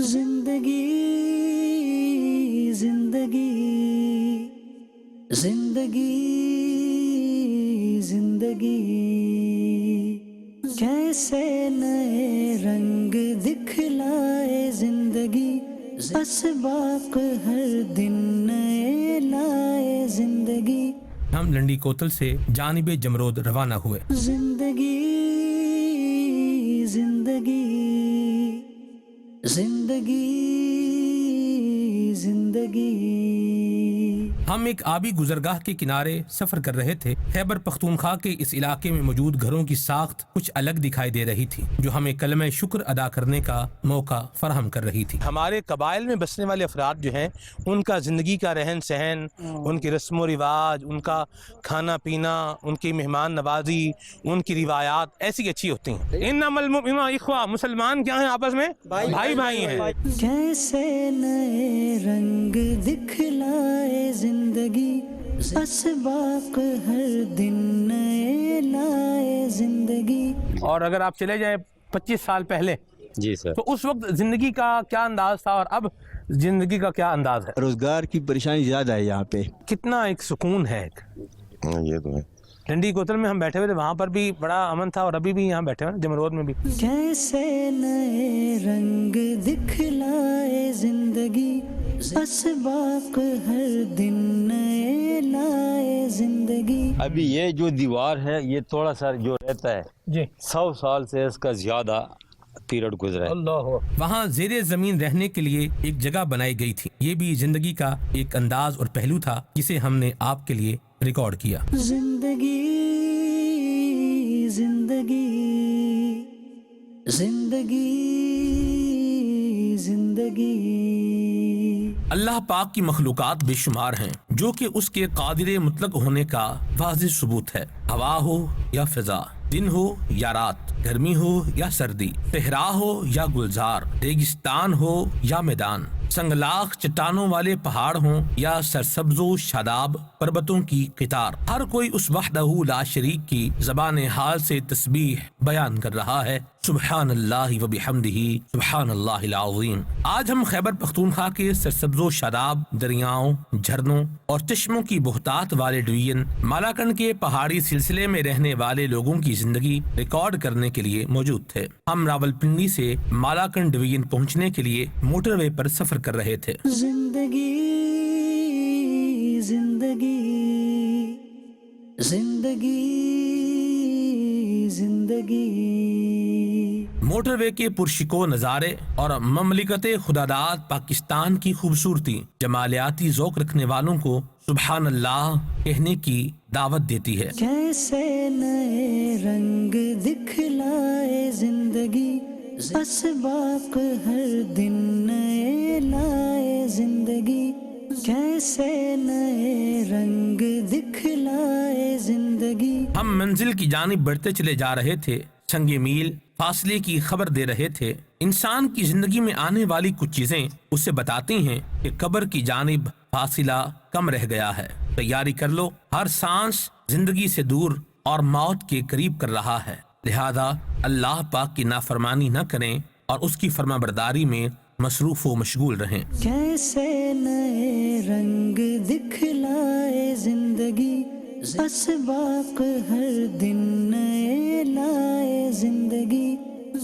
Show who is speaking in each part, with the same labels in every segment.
Speaker 1: زندگی زندگی زندگی زندگی کیسے نئے رنگ دکھلائے زندگی، اسباق ہر دن نئے لائے زندگی۔
Speaker 2: ہم لنڈی کوتل سے جانب جمرود روانہ ہوئے۔
Speaker 1: زندگی زندگی زندگی زندگی۔
Speaker 2: ہم ایک آبی گزرگاہ کے کنارے سفر کر رہے تھے۔ خیبر پختونخوا کے اس علاقے میں موجود گھروں کی ساخت کچھ الگ دکھائی دے رہی تھی، جو ہمیں کلمہ شکر ادا کرنے کا موقع فراہم کر رہی تھی۔
Speaker 3: ہمارے قبائل میں بسنے والے افراد جو ہیں، ان کا زندگی کا رہن سہن، ان کی رسم و رواج، ان کا کھانا پینا، ان کی مہمان نوازی، ان کی روایات ایسی اچھی ہوتی ہیں۔ انما المؤمنون اخوہ، مسلمان کیا ہیں؟ آپس میں بھائی بھائی ہیں۔
Speaker 1: کیسے نئے رنگ دکھلائے زندگی، اسباق ہر دن نئے لائے زندگی۔
Speaker 3: اور اگر آپ چلے جائیں 25 سال پہلے
Speaker 4: جی سر،
Speaker 3: تو اس وقت زندگی کا کیا انداز تھا اور اب زندگی کا کیا انداز ہے؟
Speaker 5: روزگار کی پریشانی زیادہ ہے یہاں پہ۔
Speaker 3: کتنا ایک سکون ہے۔
Speaker 4: یہ تو ہے۔
Speaker 3: لنڈی کوتل میں ہم بیٹھے ہوئے تھے، وہاں پر بھی بڑا امن تھا، اور ابھی بھی یہاں بیٹھے ہوئے ہیں جمرود میں بھی۔
Speaker 1: کیسے نئے رنگ دکھلائے زندگی، اسباق ہر دن نئے لائے زندگی۔
Speaker 4: ابھی یہ جو دیوار ہے، یہ تھوڑا سا جو رہتا ہے
Speaker 3: جی
Speaker 4: 100 سال سے اس کا زیادہ پیریڈ گزرا ہے۔
Speaker 3: اللہ۔
Speaker 2: وہاں زیر زمین رہنے کے لیے ایک جگہ بنائی گئی تھی۔ یہ بھی زندگی کا ایک انداز اور پہلو تھا جسے ہم نے آپ کے لیے ریکارڈ کیا۔
Speaker 1: زندگی زندگی زندگی زندگی۔
Speaker 2: اللہ پاک کی مخلوقات بے شمار ہیں جو کہ اس کے قادر مطلق ہونے کا واضح ثبوت ہے۔ ہوا ہو یا فضا، دن ہو یا رات، گرمی ہو یا سردی، صحرا ہو یا گلزار، ریگستان ہو یا میدان، سنگلاخ چٹانوں والے پہاڑ ہوں یا سرسبز و شاداب پربتوں کی قطار، ہر کوئی اس وحدہ لا شریک کی زبان حال سے تسبیح بیان کر رہا ہے۔ سبحان اللہ و بحمدہ، سبحان اللہ العظیم۔ آج ہم خیبر پختونخوا کے سرسبز و شاداب دریاؤں، جھرنوں اور چشموں کی بہتات والے ڈویژن مالاکنڈ کے پہاڑی سلسلے میں رہنے والے لوگوں کی زندگی ریکارڈ کرنے کے لیے موجود تھے۔ ہم راولپنڈی سے مالاکنڈ ڈویژن پہنچنے کے لیے موٹر وے پر سفر کر رہے تھے۔
Speaker 1: زندگی زندگی زندگی زندگی۔
Speaker 2: موٹر وے کے پرشکو نظارے اور مملکت خداداد پاکستان کی خوبصورتی جمالیاتی ذوق رکھنے والوں کو سبحان اللہ کہنے کی دعوت دیتی ہے۔
Speaker 1: کیسے نئے رنگ دکھلائے زندگی، اسباق ہر دن نئے لائے زندگی۔ کیسے نئے رنگ دکھلائے زندگی۔
Speaker 2: ہم منزل کی جانب بڑھتے چلے جا رہے تھے، سنگ میل فاصلے کی خبر دے رہے تھے۔ انسان کی زندگی میں آنے والی کچھ چیزیں اسے بتاتی ہیں کہ قبر کی جانب فاصلہ کم رہ گیا ہے۔ تیاری کر لو، ہر سانس زندگی سے دور اور موت کے قریب کر رہا ہے، لہذا اللہ پاک کی نافرمانی نہ کریں اور اس کی فرما برداری میں مصروف و مشغول رہیں۔
Speaker 1: کیسے نئے رنگ دکھلائے زندگی، اسباق ہر دن نئے لائے زندگی۔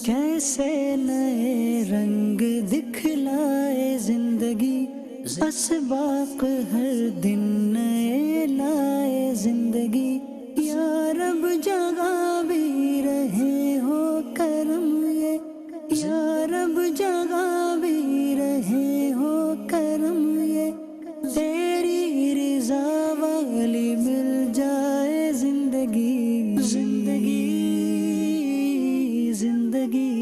Speaker 1: کیسے نئے رنگ دکھلائے زندگی، اسباق ہر دن نئے لائے زندگی۔ یا رب جگہ بھی رہے ہو کرم یہ، یا رب جگہ بھی رہے ہو کرم یہ، تیری رضا والی مل جائے زندگی۔ زندگی زندگی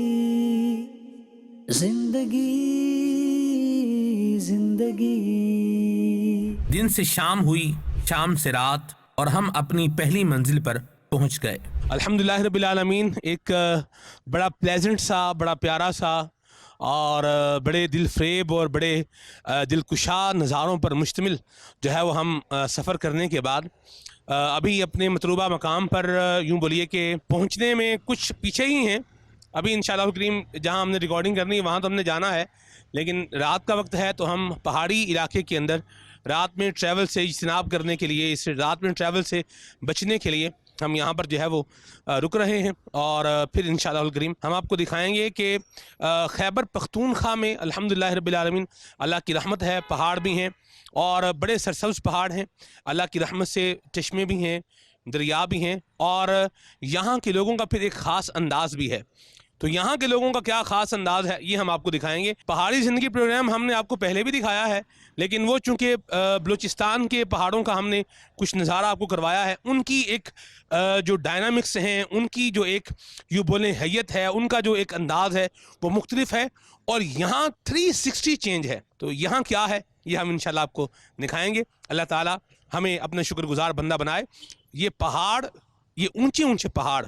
Speaker 1: زندگی زندگی۔
Speaker 2: دن سے شام ہوئی، شام سے رات، اور ہم اپنی پہلی منزل پر پہنچ گئے۔
Speaker 3: الحمدللہ رب العالمین۔ ایک بڑا پلیزنٹ سا، بڑا پیارا سا اور بڑے دل فریب اور بڑے دل کشا نظاروں پر مشتمل جو ہے وہ ہم سفر کرنے کے بعد ابھی اپنے مطلوبہ مقام پر یوں بولیے کہ پہنچنے میں کچھ پیچھے ہی ہیں۔ ابھی انشاءاللہ کریم جہاں ہم نے ریکارڈنگ کرنی ہے وہاں تو ہم نے جانا ہے، لیکن رات کا وقت ہے تو ہم پہاڑی علاقے کے اندر رات میں ٹریول سے اجتناب کرنے کے لیے، اس رات میں ٹریول سے بچنے کے لیے ہم یہاں پر جو ہے وہ رک رہے ہیں، اور پھر انشاءاللہ الکریم ہم آپ کو دکھائیں گے کہ خیبر پختونخوا میں الحمدللہ رب العالمین اللہ کی رحمت ہے، پہاڑ بھی ہیں اور بڑے سرسبز پہاڑ ہیں، اللہ کی رحمت سے چشمے بھی ہیں، دریا بھی ہیں، اور یہاں کے لوگوں کا پھر ایک خاص انداز بھی ہے۔ تو یہاں کے لوگوں کا کیا خاص انداز ہے یہ ہم آپ کو دکھائیں گے۔ پہاڑی زندگی پروگرام ہم نے آپ کو پہلے بھی دکھایا ہے، لیکن وہ چونکہ بلوچستان کے پہاڑوں کا ہم نے کچھ نظارہ آپ کو کروایا ہے، ان کی ایک جو ڈائنامکس ہیں، ان کی جو ایک یوں بولیں حیت ہے، ان کا جو ایک انداز ہے وہ مختلف ہے، اور یہاں 360 چینج ہے۔ تو یہاں کیا ہے یہ ہم انشاءاللہ آپ کو دکھائیں گے۔ اللہ تعالیٰ ہمیں اپنا شکر گزار بندہ بنائے۔ یہ پہاڑ، یہ اونچے اونچے پہاڑ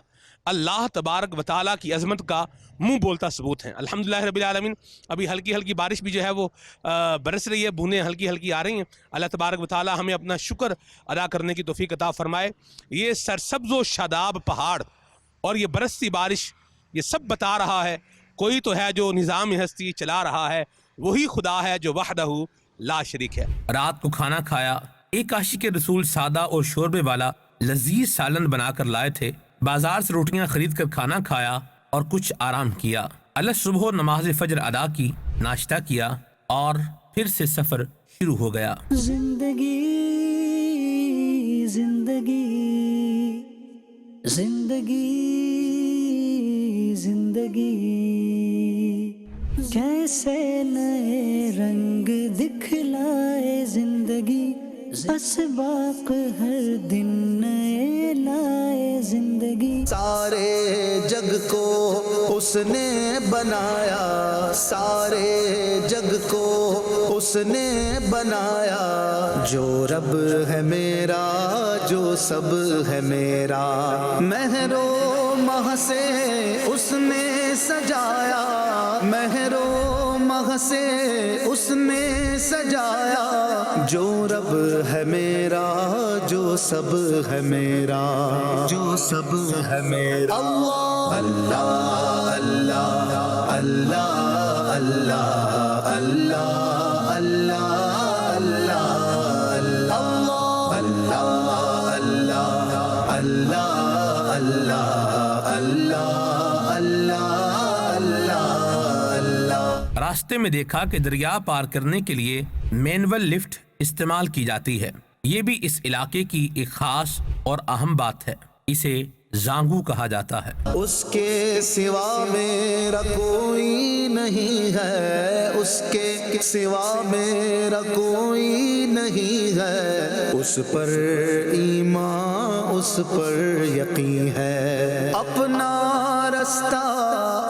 Speaker 3: اللہ تبارک و تعالیٰ کی عظمت کا منہ بولتا ثبوت ہیں۔ الحمدللہ رب العالمین ابھی ہلکی ہلکی بارش بھی جو ہے وہ برس رہی ہے، بوندیں ہلکی ہلکی آ رہی ہیں۔ اللہ تبارک و تعالیٰ ہمیں اپنا شکر ادا کرنے کی توفیق عطا فرمائے۔ یہ سرسبز و شاداب پہاڑ اور یہ برستی بارش یہ سب بتا رہا ہے کوئی تو ہے جو نظام ہستی چلا رہا ہے، وہی خدا ہے جو وحدہ لا شریک ہے۔
Speaker 2: رات کو کھانا کھایا، ایک عاشق رسول سادہ اور شوربے والا لذیذ سالن بنا کر لائے تھے۔ بازار سے روٹیاں خرید کر کھانا کھایا اور کچھ آرام کیا۔ صبح نماز فجر ادا کی، ناشتہ کیا اور پھر سے سفر شروع ہو گیا۔
Speaker 1: زندگی زندگی زندگی زندگی کیسے نئے رنگ دکھلائے زندگی، اسباق ہر دن نئے لائے زندگی۔
Speaker 6: سارے جگ کو اس نے بنایا، سارے جگ کو اس نے بنایا، جو رب ہے میرا جو سب ہے میرا، مہر و مہ سے اس نے سجایا، مہر و مہ سے اس نے سجایا، جو رب ہے میرا جو سب ہے میرا، جو سب ہے میرا۔ اللہ اللہ اللہ اللہ اللہ اللہ اللہ اللہ اللہ اللہ۔
Speaker 2: راستے میں دیکھا کہ دریا پار کرنے کے لیے مینول لفٹ استعمال کی جاتی ہے۔ یہ بھی اس علاقے کی ایک خاص اور اہم بات ہے، اسے زانگو کہا جاتا ہے۔
Speaker 6: اس کے سوا میرا کوئی نہیں ہے، اس کے سوا میرا کوئی نہیں ہے، اس پر ایمان اس پر یقین ہے، اپنا رستہ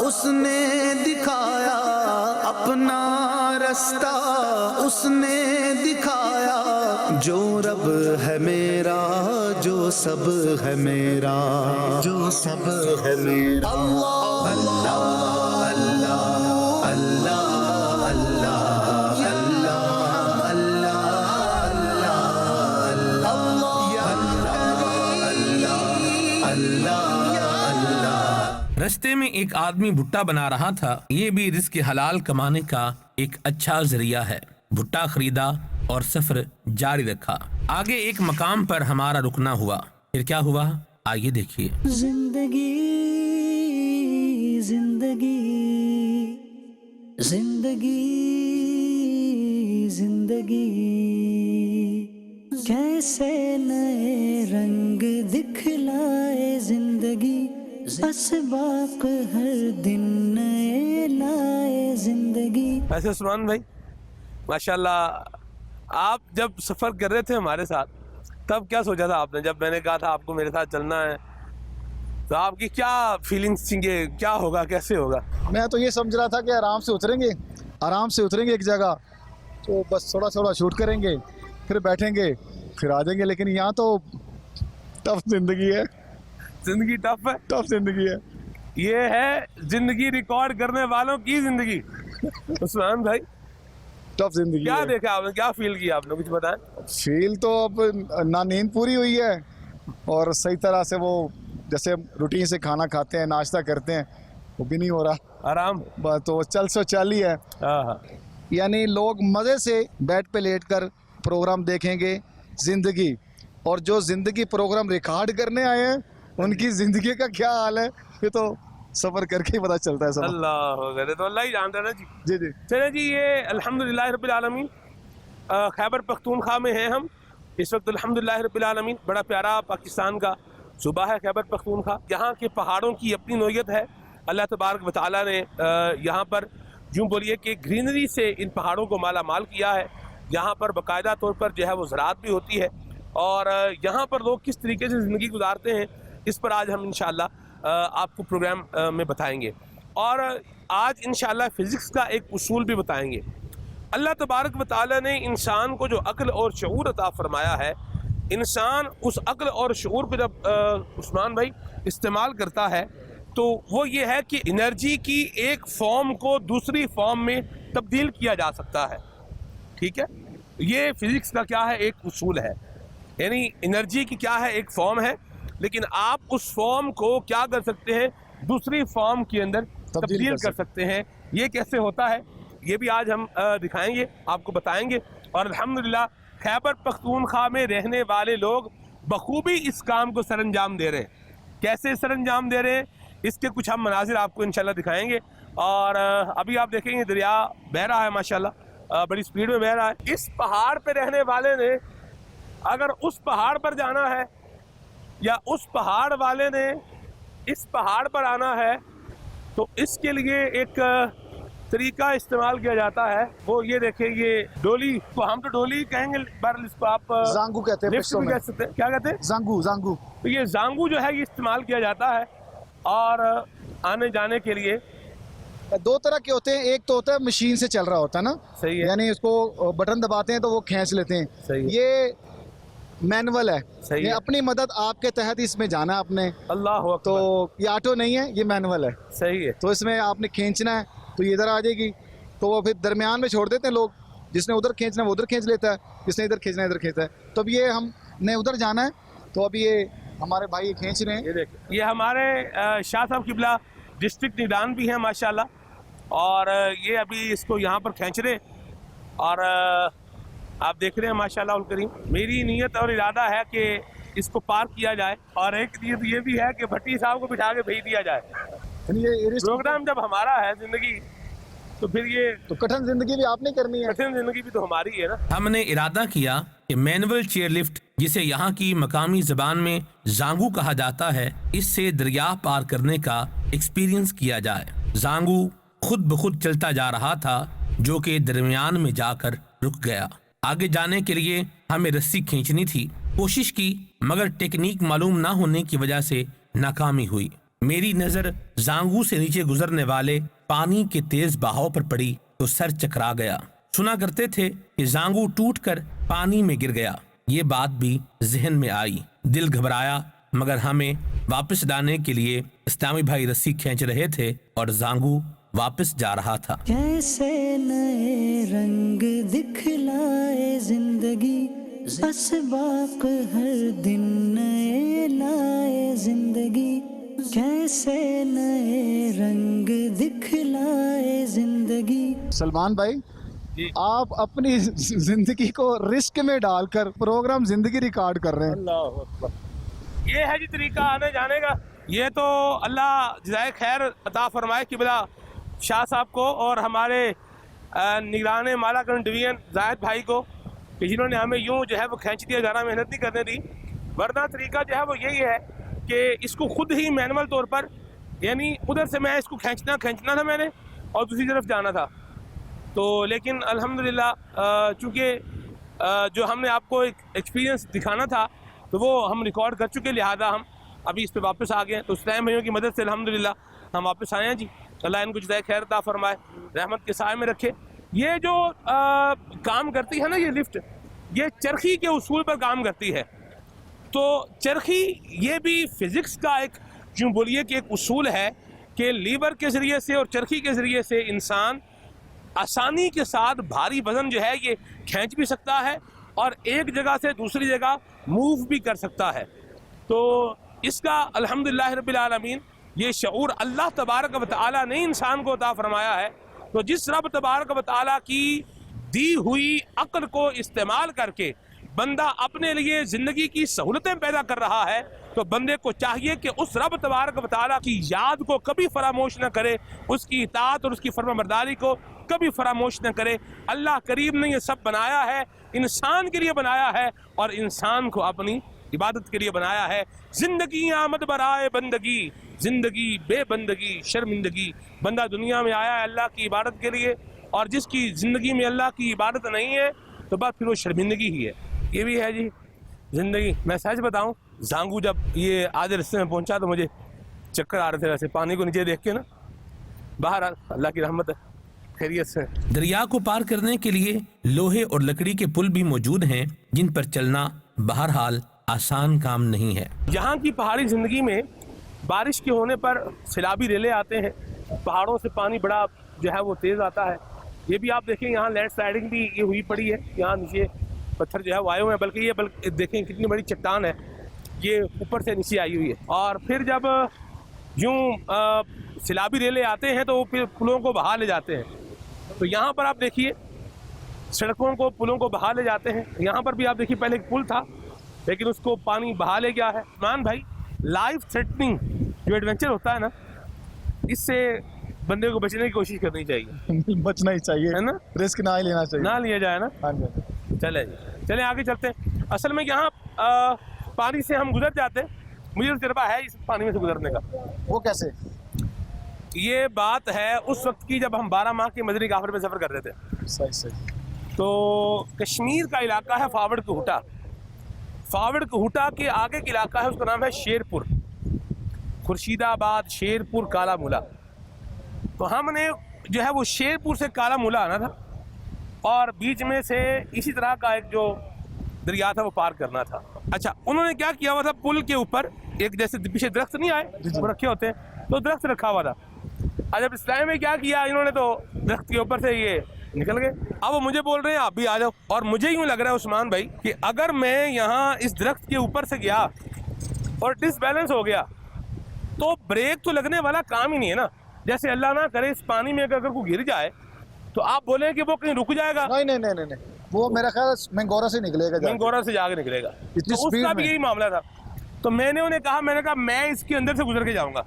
Speaker 6: اس نے دکھایا، اپنا رستہ اس نے دکھایا، جو رب ہے میرا جو سب ہے میرا، جو سب ہے میرا۔ اللہ اللہ اللہ اللہ اللہ۔
Speaker 2: رستے میں ایک آدمی بھٹا بنا رہا تھا، یہ بھی رزق حلال کمانے کا ایک اچھا ذریعہ ہے۔ بھٹا خریدا اور سفر جاری رکھا۔ آگے ایک مقام پر ہمارا رکنا ہوا، پھر کیا ہوا آئیے دیکھیے۔
Speaker 1: زندگی زندگی زندگی زندگی کیسے نئے رنگ دکھلائے زندگی، اسباق ہر دن نئے لائے زندگی۔
Speaker 3: ویسے عثمان بھائی ماشاءاللہ آپ جب سفر کر رہے تھے ہمارے ساتھ تب کیا سوچا تھا آپ نے؟ جب میں نے کہا تھا آپ کو میرے ساتھ چلنا ہے تو آپ کی کیا فیلنگس تھیں کہ کیا ہوگا کیسے ہوگا؟
Speaker 7: میں تو یہ سمجھ رہا تھا کہ آرام سے اتریں گے ایک جگہ، تو بس تھوڑا تھوڑا شوٹ کریں گے، پھر بیٹھیں گے، پھر آ جائیں گے، لیکن یہاں تو ٹف زندگی ہے،
Speaker 3: زندگی ٹف ہے،
Speaker 7: ٹف زندگی ہے،
Speaker 3: یہ ہے زندگی ریکارڈ کرنے والوں کی زندگی۔ عثمان بھائی
Speaker 7: ٹف زندگی
Speaker 3: کیا
Speaker 7: ہے۔
Speaker 3: دیکھا آپ نے، کیا فیل کیا آپ نے، کچھ بتائیں۔
Speaker 7: فیل تو اب نہ نیند پوری ہوئی ہے اور صحیح طرح سے وہ جیسے روٹین سے کھانا کھاتے ہیں، ناشتہ کرتے ہیں، वो भी नहीं हो रहा।
Speaker 3: आराम।
Speaker 7: बस तो चल सो चल ही है।
Speaker 3: हाँ हाँ।
Speaker 7: यानी लोग मज़े से बेड पे लेटकर प्रोग्राम देखेंगे ज़िंदगी, और जो ज़िंदगी प्रोग्राम रिकॉर्ड करने आए हैं उनकी ज़िंदगी का क्या हाल है ये तो सफ़र करके ही पता चलता है सब।
Speaker 3: अल्लाह, तो अल्लाह ही जानता है ना जी।
Speaker 7: जी जी।
Speaker 3: चले जी, ये अल्हम्दुलिल्लाह रब्बिल आलमीन खैबर पख्तूनख्वा में हैं हम इस वक्त। अल्हम्दुलिल्लाह रब्बिल आलमीन, बड़ा प्यारा पाकिस्तान का सूबा है खैबर पख्तूनख्वा। यहाँ के पहाड़ों की अपनी नोयत है। अल्लाह तबारक व तआला ने यहाँ पर यूँ बोलिए कि ग्रीनरी से इन पहाड़ों को माला माल किया है। यहाँ पर बाकायदा तौर पर जो है वो ज़राअत भी होती है, और यहाँ पर लोग किस तरीके से ज़िंदगी गुजारते हैं इस पर आज हम इंशाअल्लाह आपको प्रोग्राम में बताएंगे। और आज इंशाअल्लाह फ़िज़िक्स का एक उसूल भी बताएंगे। अल्लाह तबारक व तआला ने इंसान को जो अक्ल और शऊर अता फरमाया है, इंसान उस अक्ल और शऊर को जब उस्मान भाई इस्तेमाल करता है तो वो ये है कि एनर्जी की एक फॉर्म को दूसरी फॉर्म में तब्दील किया जा सकता है। ठीक है, ये फ़िज़िक्स का क्या है, एक उसूल है। यानी एनर्जी की क्या है, एक फॉर्म है, लेकिन आप उस फॉर्म को क्या कर सकते हैं, दूसरी फॉर्म के अंदर तब्दील कर सकते हैं। ये कैसे होता है ये भी आज हम दिखाएंगे, आपको बताएंगे। और अल्हम्दुलिल्लाह खैबर पख्तूनख्वा में रहने वाले लोग बखूबी इस काम को सरअंजाम दे रहे हैं। कैसे सरअंजाम दे रहे हैं इसके कुछ हम मनाजिर आपको इंशाल्लाह दिखाएंगे। और अभी आप देखेंगे दरिया बह रहा है माशाल्लाह, बड़ी स्पीड में बह रहा है। इस पहाड़ पे रहने वाले ने अगर उस पहाड़ पर जाना है या उस पहाड़ वाले ने इस पहाड़ पर आना है तो इसके लिए एक तरीका इस्तेमाल किया जाता है। वो ये देखिए, ये डोली को हम तो डोली कहेंगे, बहरहाल इसको आप
Speaker 7: जांगू कहते हैं,
Speaker 3: लिफ्ट भी कह सकते हैं। क्या कहते हैं?
Speaker 7: जांगू। जांगू।
Speaker 3: तो ये जांगू जो है ये इस्तेमाल किया जाता है और आने जाने के लिए।
Speaker 7: दो तरह के होते हैं, एक तो होता है मशीन से चल रहा होता है ना,
Speaker 3: सही है,
Speaker 7: यानी उसको बटन दबाते हैं तो वो खींच लेते हैं।
Speaker 3: सही है।
Speaker 7: ये मैनुअल है,
Speaker 3: सही
Speaker 7: ये
Speaker 3: है।
Speaker 7: अपनी मदद आपके तहत इसमें जाना है आपने।
Speaker 3: अल्लाह हू
Speaker 7: तो
Speaker 3: अकबर।
Speaker 7: ये ऑटो नहीं है, ये मैनुअल है।
Speaker 3: सही है।
Speaker 7: तो इसमें आपने खींचना है तो ये इधर आ जाएगी, तो वो फिर दरमियान में छोड़ देते हैं लोग। जिसने उधर खींचना है वो उधर खींच लेता है, जिसने इधर खींचना है इधर खींचता है। तो अब ये हमने उधर जाना है, तो अभी ये हमारे भाई खींच रहे हैं।
Speaker 3: ये देखिए, ये हमारे शाह साहब किबला डिस्ट्रिक्ट निगरान भी हैं माशाल्लाह, और ये अभी इसको यहाँ पर खींच रहे हैं। और आप देख रहे हैं माशाल्लाह उल करीम। मेरी नीयत और इरादा है कि इसको पार किया जाए, और एक नीयत ये भी है कि भट्टी साहब को बिठा के भेज दिया जाए।
Speaker 7: ये
Speaker 3: प्रोग्राम जब हमारा है जिंदगी, तो फिर ये
Speaker 7: तो कठिन जिंदगी भी आपने करनी है,
Speaker 3: कठिन जिंदगी भी तो हमारी है ना।
Speaker 2: हमने इरादा किया कि मैनुअल चेयर लिफ्ट, जिसे यहाँ की मकामी जबान में जांगू कहा जाता है, इससे दरिया पार करने का एक्सपीरियंस किया जाए। जांगू खुद ब खुद चलता जा रहा था, जो कि दरमियान में जाकर रुक गया। आगे जाने के लिए हमें रस्सी खींचनी थी, कोशिश की, मगर टेक्निक मालूम ना होने की वजह से नाकामी हुई। मेरी नजर जांगू से नीचे गुजरने वाले पानी के तेज बहाव पर पड़ी तो सर चकरा गया। सुना करते थे कि जांगू टूटकर पानी में गिर गया। ये बात भी जहन में आई, दिल घबराया, मगर हमें वापस लाने के लिए इस्लामी भाई रस्सी खींच रहे थे और जांगू वापस जा रहा था।
Speaker 1: कैसे नए रंग दिखलाए जिंदगी, असबाक हर दिन नए लाए जिंदगी। कैसे नए रंग दिखलाए जिंदगी।
Speaker 7: सलमान भाई
Speaker 3: जी।
Speaker 7: आप अपनी जिंदगी को रिस्क में डालकर प्रोग्राम जिंदगी रिकॉर्ड कर रहे हैं।
Speaker 3: अल्लाह अकबर। ये है जी तरीका आने जाने का। ये तो अल्लाह जज़ाए खैर अता फरमाए किबला शाह साहब को और हमारे निगरान मालाकंड डिवीजन जाहिद भाई को, कि जिन्होंने हमें यूं जो है वो खींच दिया, ज़्यादा मेहनत नहीं करने दी। वरना तरीका जो है वो यही है कि इसको खुद ही मैनुअल तौर पर, यानी उधर से मैं इसको खींचना था मैंने, और दूसरी तरफ जाना था। तो लेकिन अल्हम्दुलिल्लाह चूँकि जो हमने आपको एक एक्सपीरियंस दिखाना था तो वो हम रिकॉर्ड कर चुके, लिहाजा हम अभी इस पर वापस आ गए। तो इस्लाम भाइयों की मदद से अल्हम्दुलिल्लाह हम वापस आए हैं जी। अल्लाह इनको जज़ाए खैर अता फरमाए, रहमत के साए में रखे। ये जो काम करती है ना ये लिफ्ट, ये चरखी के उसूल पर काम करती है। तो चरखी ये भी फिज़िक्स का एक यूँ बोलिए कि एक उसूल है कि लीवर के ज़रिए से और चरखी के ज़रिए से इंसान आसानी के साथ भारी वज़न जो है ये खींच भी सकता है और एक जगह से दूसरी जगह मूव भी कर सकता है। तो इसका अल्हम्दुलिल्लाह रब्बिल आलमीन یہ شعور اللہ تبارک و تعالیٰ نے انسان کو عطا فرمایا ہے. تو جس رب تبارک و تعالیٰ کی دی ہوئی عقل کو استعمال کر کے بندہ اپنے لیے زندگی کی سہولتیں پیدا کر رہا ہے, تو بندے کو چاہیے کہ اس رب تبارک و تعالیٰ کی یاد کو کبھی فراموش نہ کرے, اس کی اطاعت اور اس کی فرما برداری کو کبھی فراموش نہ کرے. اللہ کریم نے یہ سب بنایا ہے, انسان کے لیے بنایا ہے اور انسان کو اپنی عبادت کے لیے بنایا ہے. زندگی آمد برائے بندگی, زندگی بے بندگی شرمندگی. بندہ دنیا میں آیا ہے اللہ کی عبادت کے لیے, اور جس کی زندگی میں اللہ کی عبادت نہیں ہے تو بس پھر وہ شرمندگی ہی ہے. یہ بھی ہے جی زندگی. میں سچ بتاؤں, زانگو جب یہ آدھے رستے میں پہنچا تو مجھے چکر آ رہے تھے ویسے پانی کو نیچے دیکھ کے نا. باہر اللہ کی رحمت ہے, خیریت سے.
Speaker 2: دریا کو پار کرنے کے لیے لوہے اور لکڑی کے پل بھی موجود ہیں جن پر چلنا بہرحال آسان کام نہیں ہے.
Speaker 3: یہاں کی پہاڑی زندگی میں بارش کے ہونے پر سیلابی ریلے آتے ہیں, پہاڑوں سے پانی بڑا جو ہے وہ تیز آتا ہے. یہ بھی آپ دیکھیں یہاں لینڈ سلائڈنگ بھی یہ ہوئی پڑی ہے, یہاں نیچے پتھر جو ہے وہ آئے ہوئے ہیں, بلکہ یہ دیکھیں کتنی بڑی چٹان ہے, یہ اوپر سے نیچے آئی ہوئی ہے. اور پھر جب یوں سیلابی ریلے آتے ہیں تو وہ پھر پلوں کو بہا لے جاتے ہیں. تو یہاں پر آپ دیکھیے سڑکوں کو پلوں کو بہا لے جاتے ہیں. یہاں پر بھی آپ دیکھیے پہلے ایک پل تھا لیکن اس کو پانی بہا لے گیا ہے. مان بھائی لائف تھریٹننگ جو ایڈونچر ہوتا ہے نا, اس سے بندے کو بچنے کی کوشش کرنی چاہیے.
Speaker 7: بچنا ہی چاہیے
Speaker 3: ہے نا,
Speaker 7: رسک نہ ہی لینا چاہیے.
Speaker 3: نہ لیا جائے نا.
Speaker 7: ہاں جی.
Speaker 3: چلیں آگے چلتے ہیں. اصل میں یہاں پانی سے ہم گزر جاتے ہیں, مجھے تجربہ ہے اس پانی میں سے گزرنے کا.
Speaker 7: وہ کیسے؟
Speaker 3: یہ بات ہے اس وقت کی جب ہم 12 ماہ کے مدنی کافر میں سفر کر رہے تھے.
Speaker 7: صحیح.
Speaker 3: تو کشمیر کا علاقہ ہے فاوڑ کوہٹا. فاوڑ کوہٹا کے آگے کا علاقہ ہے, اس کا نام ہے شیرپور, خورشید آباد, شیرپور, کالا مولا. تو ہم نے جو ہے وہ شیرپور سے کالا مولا آنا تھا اور بیچ میں سے اسی طرح کا ایک جو دریا تھا وہ پار کرنا تھا. اچھا, انہوں نے کیا کیا ہوا تھا, پل کے اوپر ایک جیسے پیچھے درخت نہیں آئے وہ رکھے ہوتے ہیں, تو درخت رکھا ہوا تھا. جب اسلام میں کیا کیا انہوں نے, تو درخت کے اوپر سے یہ نکل گئے. اب وہ مجھے بول رہے ہیں آپ بھی آ جاؤ, اور مجھے یوں لگ رہا ہے عثمان بھائی کہ اگر میں یہاں اس درخت کے اوپر سے گیا اور ڈس بیلنس ہو گیا تو بریک تو لگنے والا کام ہی نہیں ہے نا. جیسے اللہ نہ کرے اس پانی میں اگر کوئی گر جائے تو آپ بولیں کہ وہ کہیں رک جائے گا.
Speaker 7: نہیں, وہ میرا خیال مینگورا سے نکلے گا,
Speaker 3: مینگورا سے جا کے نکلے گا. تو اس کا بھی یہی معاملہ تھا. تو میں نے انہیں کہا, میں نے کہا میں اس کے اندر سے گزر کے جاؤں گا,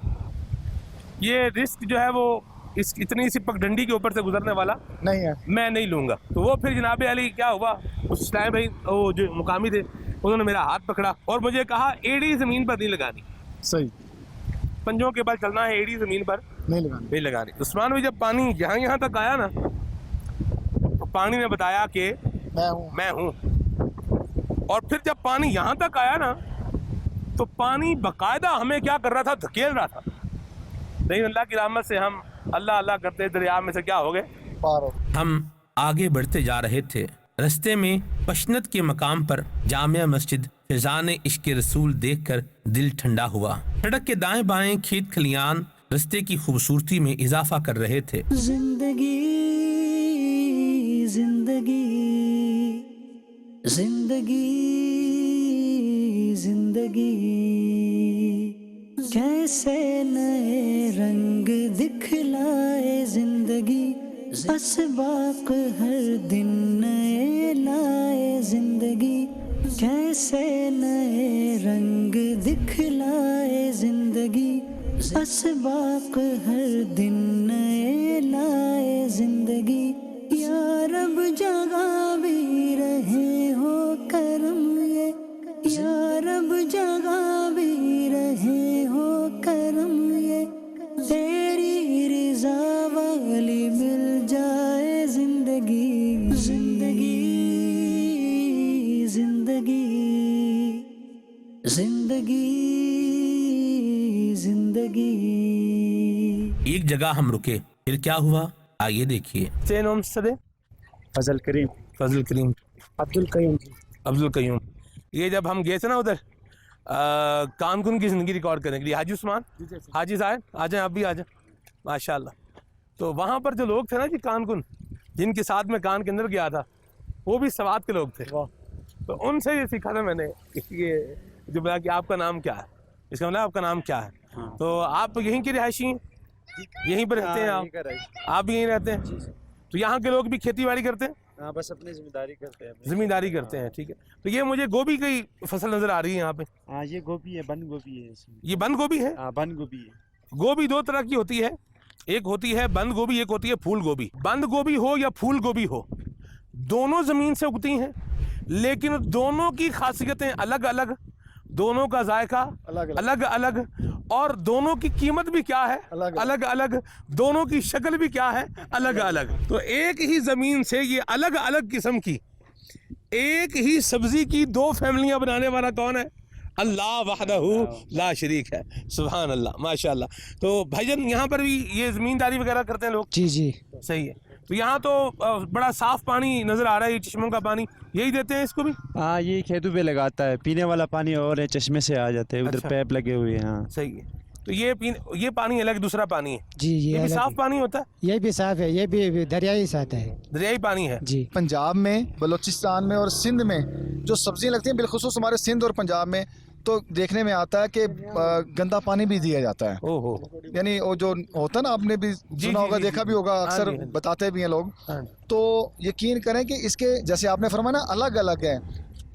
Speaker 3: یہ رسک جو ہے وہ اس اتنی سی پگ ڈنڈی کے اوپر سے گزرنے والا
Speaker 7: نہیں ہے,
Speaker 3: میں نہیں لوں گا. تو وہ پھر جناب علی کیا ہوا, اس ٹائم بھائی وہ جو مقامی تھے انہوں نے میرا ہاتھ پکڑا اور مجھے کہا ایڑی زمین پر نہیں لگانی.
Speaker 7: صحیح,
Speaker 3: پنجوں کے بل چلنا ہے, ایڑی زمین پر نہیں لگانی. عثمان بھائی جب پانی یہاں تک آیا نا تو پانی نے بتایا کہ میں ہوں. اور پھر جب پانی یہاں تک آیا نا تو پانی باقاعدہ ہمیں کیا کر رہا تھا, دھکیل رہا تھا. لیکن اللہ کی رحمت سے ہم اللہ کرتے دریا میں سے کیا ہو گئے,
Speaker 7: پار ہو.
Speaker 2: ہم آگے بڑھتے جا رہے تھے. رستے میں پشنت کے مقام پر جامع مسجد فیضان عشق رسول دیکھ کر دل ٹھنڈا ہوا. سڑک کے دائیں بائیں کھیت کھلیان رستے کی خوبصورتی میں اضافہ کر رہے تھے.
Speaker 1: زندگی زندگی زندگی زندگی کیسے نئے رنگ دکھلائے زندگی, اسباق ہر دن نئے لائے زندگی. کیسے نئے رنگ دکھلائے زندگی, اسباق ہر دن نئے لائے زندگی. یا رب جگہ بھی رہے ہو کرم یہ, یا رب جگہ بھی رہے ہو کرم یہ, تیری رضا والی مل جائے زندگی. زندگی زندگی زندگی زندگی.
Speaker 2: ایک جگہ ہم رکے, پھر کیا ہوا آئیے دیکھیے.
Speaker 5: فضل کریم,
Speaker 3: عبد القیوم. یہ جب ہم گئے تھے نا ادھر کانکن کی زندگی ریکارڈ کرنے کے لیے, حاجی عثمان, حاجی صاحب آ جائیں, آپ بھی آ جائیں ماشاء اللہ. تو وہاں پر جو لوگ تھے نا جی کانکن, جن کے ساتھ میں کان کے اندر گیا تھا, وہ بھی سوات کے لوگ تھے. تو ان سے یہ سیکھا تھا میں نے, یہ جو بولا کہ آپ کا نام کیا ہے, اس کا مطلب آپ کا نام کیا ہے. तो आप यहीं के रहायशी हैं, यहीं पर रहते हैं आप भी यहीं रहते हैं? तो यहाँ के लोग भी खेती बाड़ी करते हैं?
Speaker 5: हाँ, बस अपनी जिम्मेदारी करते हैं।
Speaker 3: जिम्मेदारी करते हैं, ठीक है। तो ये मुझे गोभी की फसल नजर आ रही है यहाँ पे,
Speaker 5: हाँ, ये गोभी है, बंद गोभी है इसमें।
Speaker 3: ये बंद गोभी है?
Speaker 5: हाँ, बंद गोभी है।
Speaker 3: गोभी दो तरह की होती है, एक होती है बंद गोभी, एक होती है फूल गोभी। बंद गोभी हो या फूल गोभी हो, दोनों जमीन से उगती हैं, लेकिन दोनों की खासियतें अलग अलग, दोनों का जायका अलग अलग, और दोनों की कीमत भी क्या है अलग अलग, दोनों की शक्ल भी क्या है अलग अलग। तो एक ही जमीन से ये अलग अलग किस्म की एक ही सब्जी की दो फैमिलियां बनाने वाला कौन है? अल्लाह वहदहू ला शरीक है। सुभान अल्लाह, माशाअल्लाह। तो भाईजान यहाँ पर भी ये ज़मींदारी वगैरह करते हैं लोग?
Speaker 1: जी जी
Speaker 3: सही है। तो यहाँ तो बड़ा साफ पानी नज़र आ रहा है, ये चश्मों का पानी, यही देते हैं इसको भी?
Speaker 5: हाँ, ये खेतों पे लगाता है, पीने वाला पानी और है, चश्मे से आ जाते हैं, उधर
Speaker 3: अच्छा।
Speaker 5: पैप लगे हुए हैं। हाँ,
Speaker 3: सही है। तो ये पानी अलग, दूसरा पानी है,
Speaker 1: जी,
Speaker 3: ये भी
Speaker 1: अलग
Speaker 3: साफ
Speaker 1: है।
Speaker 3: पानी होता है?
Speaker 1: ये भी साफ है, ये भी दरियाई साथ है
Speaker 3: दरियाई पानी है
Speaker 1: जी।
Speaker 7: पंजाब में, बलूचिस्तान में और सिंध में जो सब्जियां लगती हैं, बिलखुसूस हमारे सिंध और पंजाब में, तो देखने में आता है कि गंदा पानी भी दिया जाता है।
Speaker 3: ओहो,
Speaker 7: यानी वो जो होता है ना, आपने भी सुना होगा, देखा भी होगा, अक्सर बताते भी हैं लोग। तो यकीन करें कि इसके जैसे आपने फरमाया ना, अलग अलग है,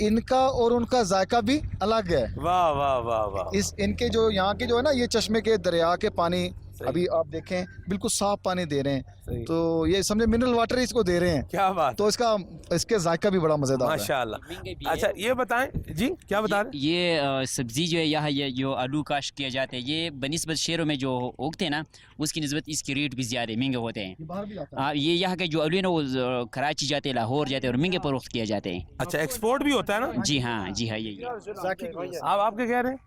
Speaker 7: इनका और उनका जायका भी अलग है।
Speaker 3: वाह वाह वाह वाह।
Speaker 7: इनके जो यहाँ के जो है ना, ये चश्मे के दरिया के पानी अभी आप देखें बिल्कुल साफ पानी दे रहे हैं, तो ये समझे मिनरल वाटर इसको दे रहे हैं।
Speaker 3: क्या बात,
Speaker 7: तो इसके जायका भी बड़ा मजेदार है।
Speaker 3: माशाअल्लाह। अच्छा ये बताएं जी, क्या बता रहे?
Speaker 8: ये सब्ज़ी जो है यहाँ, ये जो आलू काश्त किया जाता है, ये बनिस्बत शहरों में जो उगते हैं ना, उसकी निस्बत इसके रेट भी ज़्यादा महंगे होते हैं। ये यहाँ के जो आलू है ना, वो कराची जाते हैं, लाहौर जाते हैं और महंगे फरोख्त किया जाते हैं।
Speaker 3: अच्छा, एक्सपोर्ट भी होता है ना?
Speaker 8: जी हाँ, जी हाँ, यही।
Speaker 3: आप आपके कह रहे हैं,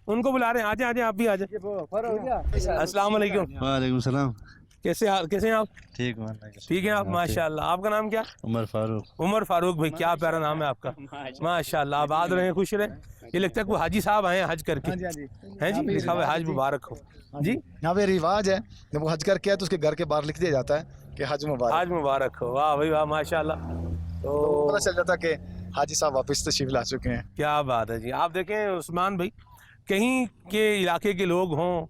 Speaker 3: उनको बुला रहे हैं, आजे आजे, आप भी आजे। अस्सलाम वालेकुम।
Speaker 9: वालेकुम सलाम।
Speaker 3: कैसे हैं आप?
Speaker 9: ठीक
Speaker 3: है आप, माशाअल्लाह। आपका नाम क्या?
Speaker 9: उमर फारूक।
Speaker 3: उमर फारूक भाई, क्या प्यारा नाम है आपका, माशाअल्लाह। आबाद रहे, खुश रहे। ये लगता है कोई हाजी साहब आए हैं हज करके, हैं जी? लिखा हुआ है हज मुबारक हो जी।
Speaker 7: यहाँ पे रिवाज है, जब वो हज करके आए तो उसके घर के बाहर लिख दिया जाता है कि हज मुबारक।
Speaker 3: हज मुबारक हो। वाह भाई वाह, माशाअल्लाह।
Speaker 7: तो पता चल जाता कि हाजी साहब वापस तशरीफ ला चुके हैं।
Speaker 3: क्या बात है जी। आप देखें उस्मान भाई, कहीं के इलाके के लोग हों,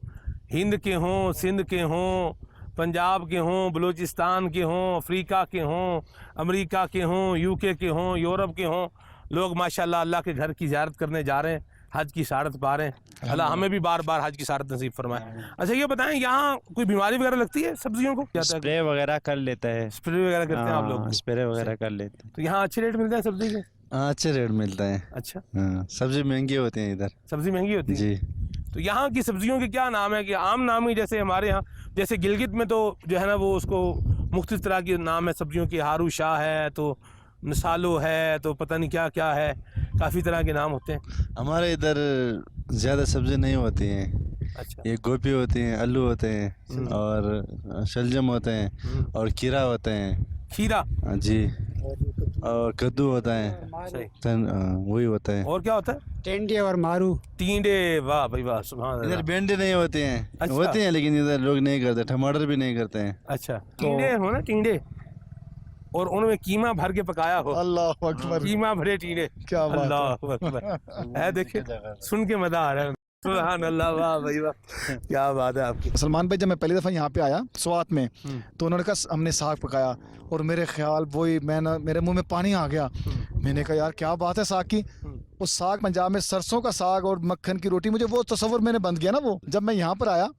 Speaker 3: हिंद के हों, सिंध के हों, पंजाब के हों, बलूचिस्तान के हों, अफ्रीका के हों, अमेरिका के हों, यूके के हों, यूरोप के हों, लोग माशाल्लाह अल्लाह के घर की ज़ियारत करने जा रहे हैं, हज की सआदत पा रहे हैं। अल्लाह हमें भी बार बार हज की सआदत नसीब फरमाए। अच्छा ये बताएं, यहाँ कोई बीमारी वगैरह लगती है सब्जियों को?
Speaker 5: स्प्रे वगैरह कर लेता है।
Speaker 3: स्प्रे वगैरह करते हैं आप लोग?
Speaker 5: स्प्रे वगैरह कर लेते हैं।
Speaker 3: तो यहाँ अच्छे रेट मिलते हैं सब्जी के?
Speaker 9: हाँ, अच्छे रेट मिलता है।
Speaker 3: अच्छा,
Speaker 9: हाँ, सब्जी महंगी होती है इधर।
Speaker 3: सब्जी महंगी होती है
Speaker 9: जी।
Speaker 3: तो यहाँ की सब्जियों के क्या नाम है? कि आम नाम ही जैसे हमारे यहाँ, जैसे गिलगित में तो जो है ना, वो उसको मुख्तलिफ तरह के नाम है सब्जियों की, हारू शाह है, तो नसालो है, तो पता नहीं क्या क्या है, काफ़ी तरह के नाम होते हैं।
Speaker 9: हमारे इधर ज़्यादा सब्जी नहीं होती हैं।
Speaker 3: अच्छा,
Speaker 9: ये गोभी होती हैं, आलू होते हैं और शलजम होते हैं और खीरा होते हैं।
Speaker 3: खीरा?
Speaker 9: जी। और कद्दू होता है, वही होता है।
Speaker 3: और क्या होता है?
Speaker 1: टेंडे और मारू।
Speaker 3: टींडे, वाह भाई वाह, सुभान
Speaker 9: इधर
Speaker 3: अल्लाह।
Speaker 9: भिंडी नहीं होती हैं।
Speaker 3: अच्छा।
Speaker 9: होती हैं लेकिन इधर लोग नहीं करते, टमाटर भी नहीं करते हैं।
Speaker 3: अच्छा, टींडे हो ना, टींडे, और उनमें कीमा भर के पकाया हो।
Speaker 7: अल्लाह अकबर,
Speaker 3: कीमा भरे टींडे,
Speaker 7: क्या बात है।
Speaker 3: अल्लाह अकबर है। देखिए सुन के मजा आ रहा है, सुभान अल्लाह, वाह भाई वाह, क्या बात है आपकी।
Speaker 7: सलमान भाई, जब मैं पहली दफ़ा यहाँ पे आया स्वात में, तो उन्होंने कहा हमने साग पकाया, और मेरे ख्याल वही मेरे मुंह में पानी आ गया। मैंने कहा यार क्या बात है साग की। उस साग, पंजाब में सरसों का साग और मक्खन की रोटी, मुझे वो तस्वर मैंने बंद किया ना। वो जब मैं यहाँ पर आया